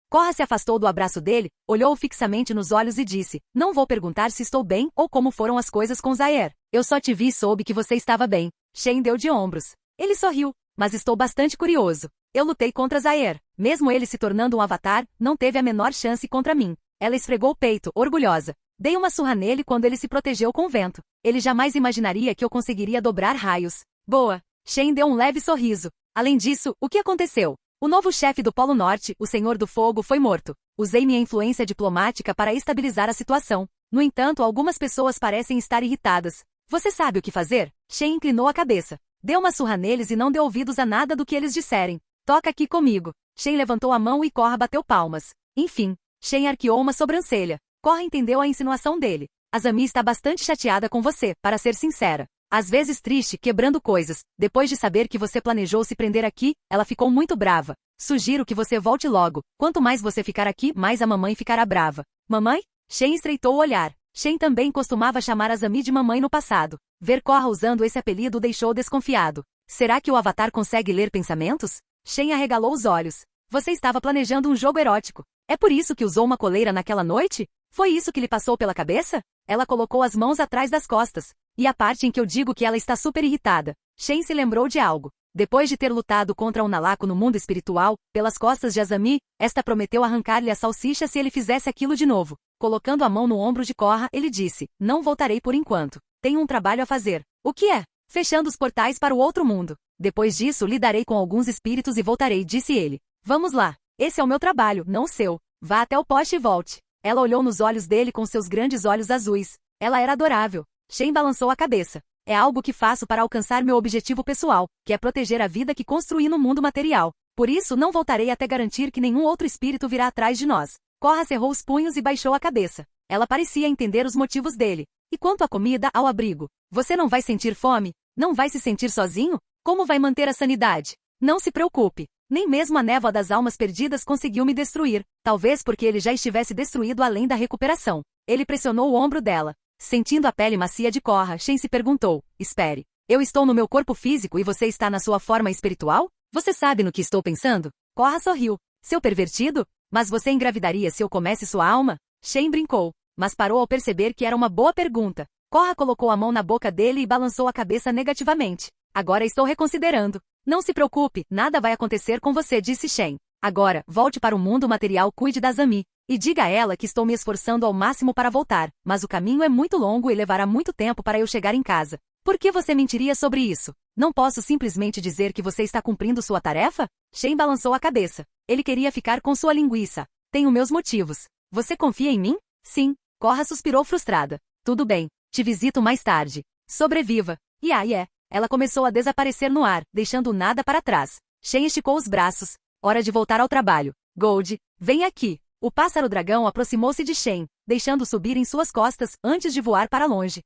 Korra se afastou do abraço dele, olhou-o fixamente nos olhos e disse, não vou perguntar se estou bem ou como foram as coisas com Zaire. Eu só te vi e soube que você estava bem. Shen deu de ombros. Ele sorriu. Mas estou bastante curioso. Eu lutei contra Zaire. Mesmo ele se tornando um avatar, não teve a menor chance contra mim. Ela esfregou o peito, orgulhosa. Dei uma surra nele quando ele se protegeu com o vento. Ele jamais imaginaria que eu conseguiria dobrar raios. Boa. Shen deu um leve sorriso. Além disso, o que aconteceu? O novo chefe do Polo Norte, o Senhor do Fogo, foi morto. Usei minha influência diplomática para estabilizar a situação. No entanto, algumas pessoas parecem estar irritadas. Você sabe o que fazer? Shen inclinou a cabeça. Deu uma surra neles e não deu ouvidos a nada do que eles disserem. Toca aqui comigo. Shen levantou a mão e Korra bateu palmas. Enfim, Shen arqueou uma sobrancelha. Korra entendeu a insinuação dele. Azami está bastante chateada com você, para ser sincera. Às vezes triste, quebrando coisas. Depois de saber que você planejou se prender aqui, ela ficou muito brava. Sugiro que você volte logo. Quanto mais você ficar aqui, mais a mamãe ficará brava. Mamãe? Shen estreitou o olhar. Shen também costumava chamar Azami de mamãe no passado. Ver Korra usando esse apelido o deixou desconfiado. Será que o Avatar consegue ler pensamentos? Shen arregalou os olhos. Você estava planejando um jogo erótico. É por isso que usou uma coleira naquela noite? Foi isso que lhe passou pela cabeça? Ela colocou as mãos atrás das costas. E a parte em que eu digo que ela está super irritada. Shen se lembrou de algo. Depois de ter lutado contra um Nalaco no mundo espiritual, pelas costas de Azami, esta prometeu arrancar-lhe a salsicha se ele fizesse aquilo de novo. Colocando a mão no ombro de Korra, ele disse, não voltarei por enquanto. Tenho um trabalho a fazer. O que é? Fechando os portais para o outro mundo. Depois disso, lidarei com alguns espíritos e voltarei, disse ele. Vamos lá. Esse é o meu trabalho, não o seu. Vá até o poste e volte. Ela olhou nos olhos dele com seus grandes olhos azuis. Ela era adorável. Shen balançou a cabeça. É algo que faço para alcançar meu objetivo pessoal, que é proteger a vida que construí no mundo material. Por isso, não voltarei até garantir que nenhum outro espírito virá atrás de nós. Korra cerrou os punhos e baixou a cabeça. Ela parecia entender os motivos dele. E quanto à comida, ao abrigo? Você não vai sentir fome? Não vai se sentir sozinho? Como vai manter a sanidade? Não se preocupe. Nem mesmo a névoa das almas perdidas conseguiu me destruir. Talvez porque ele já estivesse destruído além da recuperação. Ele pressionou o ombro dela. Sentindo a pele macia de Korra, Shen se perguntou, espere. Eu estou no meu corpo físico e você está na sua forma espiritual? Você sabe no que estou pensando? Korra sorriu. Seu pervertido? Mas você engravidaria se eu comesse sua alma? Shen brincou, mas parou ao perceber que era uma boa pergunta. Korra colocou a mão na boca dele e balançou a cabeça negativamente. Agora estou reconsiderando. Não se preocupe, nada vai acontecer com você, disse Shen. Agora, volte para o mundo material, cuide da Azami. E diga a ela que estou me esforçando ao máximo para voltar, mas o caminho é muito longo e levará muito tempo para eu chegar em casa. Por que você mentiria sobre isso? Não posso simplesmente dizer que você está cumprindo sua tarefa? Shen balançou a cabeça. Ele queria ficar com sua linguiça. Tenho meus motivos. Você confia em mim? Sim. Korra suspirou frustrada. Tudo bem. Te visito mais tarde. Sobreviva. E aí é. Ela começou a desaparecer no ar, deixando nada para trás. Shen esticou os braços. Hora de voltar ao trabalho. Gold, vem aqui. O pássaro-dragão aproximou-se de Shen, deixando subir em suas costas antes de voar para longe.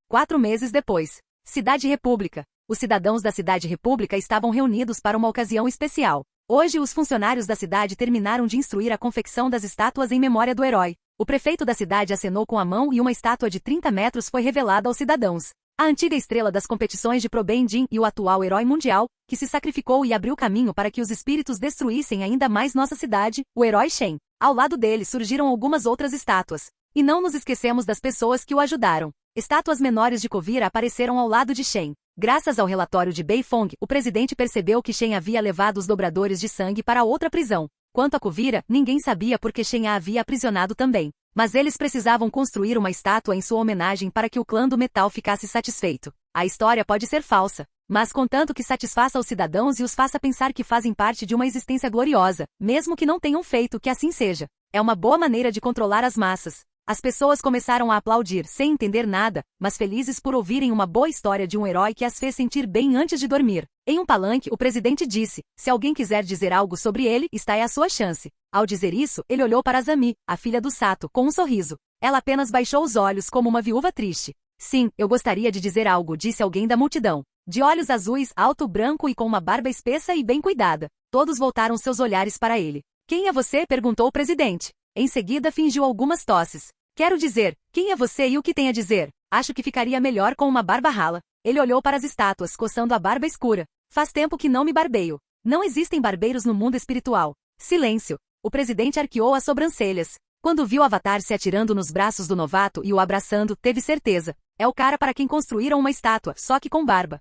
4 meses depois. Cidade República. Os cidadãos da Cidade República estavam reunidos para uma ocasião especial. Hoje os funcionários da cidade terminaram de instruir a confecção das estátuas em memória do herói. O prefeito da cidade acenou com a mão e uma estátua de 30 metros foi revelada aos cidadãos. A antiga estrela das competições de Pro Bending e o atual herói mundial, que se sacrificou e abriu caminho para que os espíritos destruíssem ainda mais nossa cidade, o herói Shen. Ao lado dele surgiram algumas outras estátuas. E não nos esquecemos das pessoas que o ajudaram. Estátuas menores de Kuvira apareceram ao lado de Shen. Graças ao relatório de Beifong, o presidente percebeu que Shen havia levado os dobradores de sangue para outra prisão. Quanto a Kuvira, ninguém sabia por que Shen a havia aprisionado também. Mas eles precisavam construir uma estátua em sua homenagem para que o clã do metal ficasse satisfeito. A história pode ser falsa, mas contanto que satisfaça os cidadãos e os faça pensar que fazem parte de uma existência gloriosa, mesmo que não tenham feito que assim seja. É uma boa maneira de controlar as massas. As pessoas começaram a aplaudir sem entender nada, mas felizes por ouvirem uma boa história de um herói que as fez sentir bem antes de dormir. Em um palanque, o presidente disse, se alguém quiser dizer algo sobre ele, esta é a sua chance. Ao dizer isso, ele olhou para Azami, a filha do Sato, com um sorriso. Ela apenas baixou os olhos como uma viúva triste. Sim, eu gostaria de dizer algo, disse alguém da multidão. De olhos azuis, alto, branco e com uma barba espessa e bem cuidada. Todos voltaram seus olhares para ele. Quem é você? Perguntou o presidente. Em seguida fingiu algumas tosses. Quero dizer, quem é você e o que tem a dizer? Acho que ficaria melhor com uma barba rala. Ele olhou para as estátuas, coçando a barba escura. Faz tempo que não me barbeio. Não existem barbeiros no mundo espiritual. Silêncio. O presidente arqueou as sobrancelhas. Quando viu Avatar se atirando nos braços do novato e o abraçando, teve certeza. É o cara para quem construíram uma estátua, só que com barba.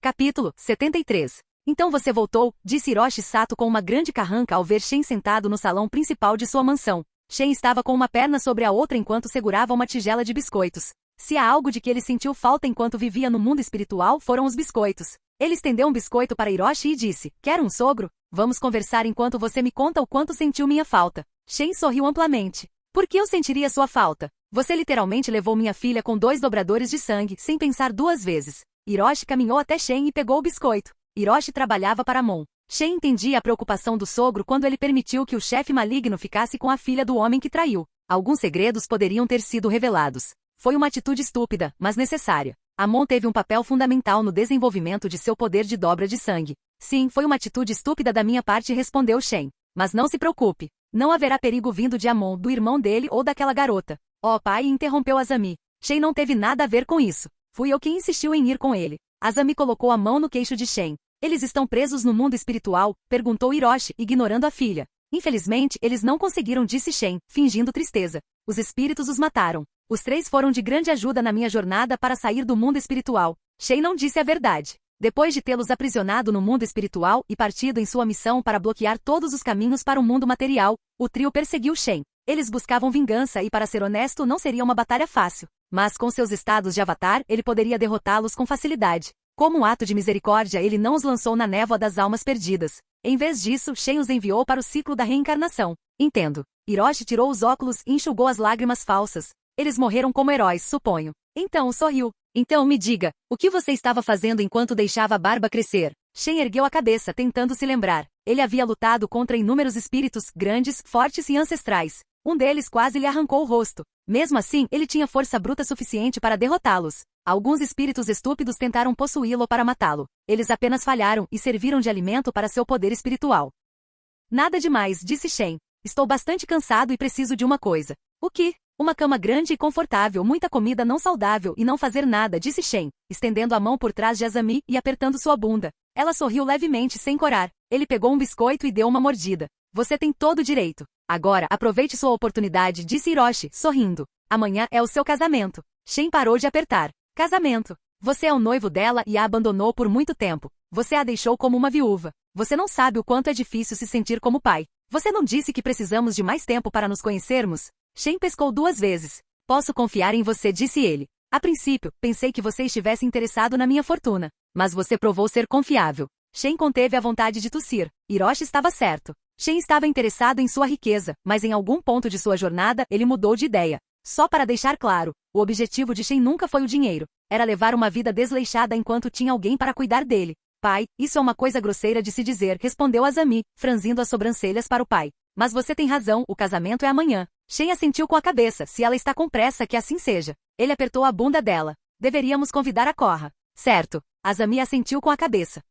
Capítulo 73. Então você voltou, disse Hiroshi Sato com uma grande carranca ao ver Shen sentado no salão principal de sua mansão. Shen estava com uma perna sobre a outra enquanto segurava uma tigela de biscoitos. Se há algo de que ele sentiu falta enquanto vivia no mundo espiritual, foram os biscoitos. Ele estendeu um biscoito para Hiroshi e disse, quer um sogro? Vamos conversar enquanto você me conta o quanto sentiu minha falta. Shen sorriu amplamente. Por que eu sentiria sua falta? Você literalmente levou minha filha com 2 dobradores de sangue, sem pensar 2 vezes. Hiroshi caminhou até Shen e pegou o biscoito. Hiroshi trabalhava para Mon. Shen entendia a preocupação do sogro quando ele permitiu que o chefe maligno ficasse com a filha do homem que traiu. Alguns segredos poderiam ter sido revelados. Foi uma atitude estúpida, mas necessária. Amon teve um papel fundamental no desenvolvimento de seu poder de dobra de sangue. Sim, foi uma atitude estúpida da minha parte, respondeu Shen. Mas não se preocupe. Não haverá perigo vindo de Amon, do irmão dele ou daquela garota. Oh, pai, interrompeu Azami. Shen não teve nada a ver com isso. Fui eu quem insistiu em ir com ele. Azami colocou a mão no queixo de Shen. Eles estão presos no mundo espiritual? Perguntou Hiroshi, ignorando a filha. Infelizmente, eles não conseguiram, disse Shen, fingindo tristeza. Os espíritos os mataram. Os 3 foram de grande ajuda na minha jornada para sair do mundo espiritual. Shen não disse a verdade. Depois de tê-los aprisionado no mundo espiritual e partido em sua missão para bloquear todos os caminhos para o mundo material, o trio perseguiu Shen. Eles buscavam vingança e, para ser honesto, não seria uma batalha fácil. Mas com seus estados de avatar, ele poderia derrotá-los com facilidade. Como um ato de misericórdia, ele não os lançou na névoa das almas perdidas. Em vez disso, Shen os enviou para o ciclo da reencarnação. Entendo. Hiroshi tirou os óculos e enxugou as lágrimas falsas. Eles morreram como heróis, suponho. Então sorriu. Então me diga, o que você estava fazendo enquanto deixava a barba crescer? Shen ergueu a cabeça, tentando se lembrar. Ele havia lutado contra inúmeros espíritos, grandes, fortes e ancestrais. Um deles quase lhe arrancou o rosto. Mesmo assim, ele tinha força bruta suficiente para derrotá-los. Alguns espíritos estúpidos tentaram possuí-lo para matá-lo. Eles apenas falharam e serviram de alimento para seu poder espiritual. Nada demais, disse Shen. Estou bastante cansado e preciso de uma coisa. O que? Uma cama grande e confortável, muita comida não saudável e não fazer nada, disse Shen, estendendo a mão por trás de Azami e apertando sua bunda. Ela sorriu levemente sem corar. Ele pegou um biscoito e deu uma mordida. Você tem todo o direito. Agora, aproveite sua oportunidade, disse Hiroshi, sorrindo. Amanhã é o seu casamento. Shen parou de apertar. Casamento. Você é o noivo dela e a abandonou por muito tempo. Você a deixou como uma viúva. Você não sabe o quanto é difícil se sentir como pai. Você não disse que precisamos de mais tempo para nos conhecermos? Shen pescou 2 vezes. Posso confiar em você, disse ele. A princípio, pensei que você estivesse interessado na minha fortuna. Mas você provou ser confiável. Shen conteve a vontade de tossir. Hiroshi estava certo. Shen estava interessado em sua riqueza, mas em algum ponto de sua jornada, ele mudou de ideia. Só para deixar claro, o objetivo de Shen nunca foi o dinheiro. Era levar uma vida desleixada enquanto tinha alguém para cuidar dele. Pai, isso é uma coisa grosseira de se dizer, respondeu Azami, franzindo as sobrancelhas para o pai. Mas você tem razão, o casamento é amanhã. Shen assentiu com a cabeça, se ela está com pressa que assim seja. Ele apertou a bunda dela. Deveríamos convidar a Korra. Certo. Azami assentiu com a cabeça.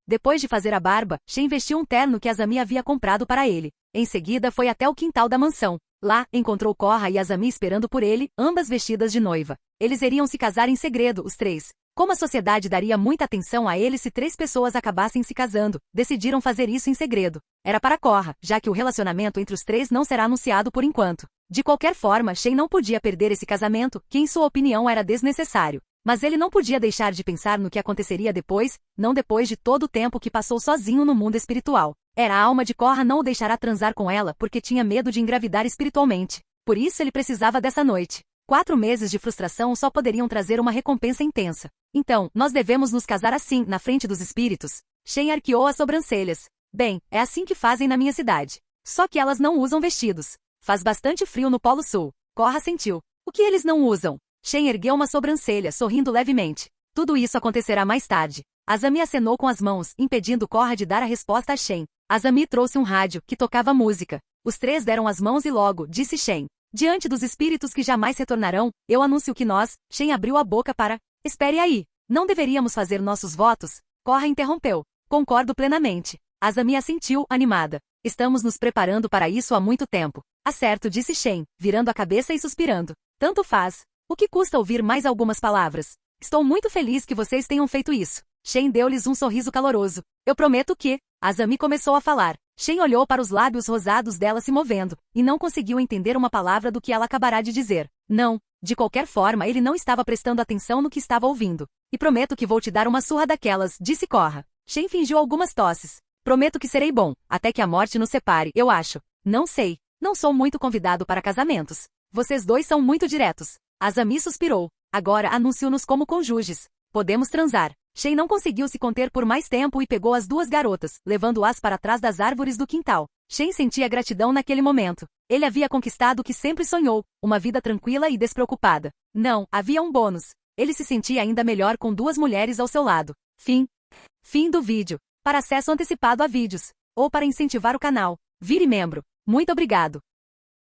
Depois de fazer a barba, Shen vestiu um terno que Azami havia comprado para ele. Em seguida foi até o quintal da mansão. Lá, encontrou Korra e Azami esperando por ele, ambas vestidas de noiva. Eles iriam se casar em segredo, os 3. Como a sociedade daria muita atenção a eles se 3 pessoas acabassem se casando, decidiram fazer isso em segredo. Era para Korra, já que o relacionamento entre os 3 não será anunciado por enquanto. De qualquer forma, Shen não podia perder esse casamento, que em sua opinião era desnecessário. Mas ele não podia deixar de pensar no que aconteceria depois, não depois de todo o tempo que passou sozinho no mundo espiritual. Era a alma de Korra não o deixará transar com ela porque tinha medo de engravidar espiritualmente. Por isso ele precisava dessa noite. 4 meses de frustração só poderiam trazer uma recompensa intensa. Então, nós devemos nos casar assim, na frente dos espíritos? Shen arqueou as sobrancelhas. Bem, é assim que fazem na minha cidade. Só que elas não usam vestidos. Faz bastante frio no Polo Sul. Korra sentiu. O que eles não usam? Shen ergueu uma sobrancelha, sorrindo levemente. Tudo isso acontecerá mais tarde. Azami acenou com as mãos, impedindo Korra de dar a resposta a Shen. Azami trouxe um rádio, que tocava música. Os 3 deram as mãos e logo, disse Shen. Diante dos espíritos que jamais retornarão, eu anuncio que nós, Shen abriu a boca para... Espere aí. Não deveríamos fazer nossos votos? Korra interrompeu. Concordo plenamente. Azami assentiu, animada. Estamos nos preparando para isso há muito tempo. Acerto, disse Shen, virando a cabeça e suspirando. Tanto faz. O que custa ouvir mais algumas palavras? Estou muito feliz que vocês tenham feito isso. Shen deu-lhes um sorriso caloroso. Eu prometo que... Azami começou a falar. Shen olhou para os lábios rosados dela se movendo, e não conseguiu entender uma palavra do que ela acabará de dizer. Não. De qualquer forma, ele não estava prestando atenção no que estava ouvindo. E prometo que vou te dar uma surra daquelas, disse Korra. Shen fingiu algumas tosses. Prometo que serei bom, até que a morte nos separe, eu acho. Não sei. Não sou muito convidado para casamentos. Vocês 2 são muito diretos. Azami suspirou. Agora anuncio-nos como cônjuges. Podemos transar. Shen não conseguiu se conter por mais tempo e pegou as 2 garotas, levando-as para trás das árvores do quintal. Shane sentia gratidão naquele momento. Ele havia conquistado o que sempre sonhou, uma vida tranquila e despreocupada. Não, havia um bônus. Ele se sentia ainda melhor com 2 mulheres ao seu lado. Fim do vídeo. Para acesso antecipado a vídeos, ou para incentivar o canal, vire membro. Muito obrigado.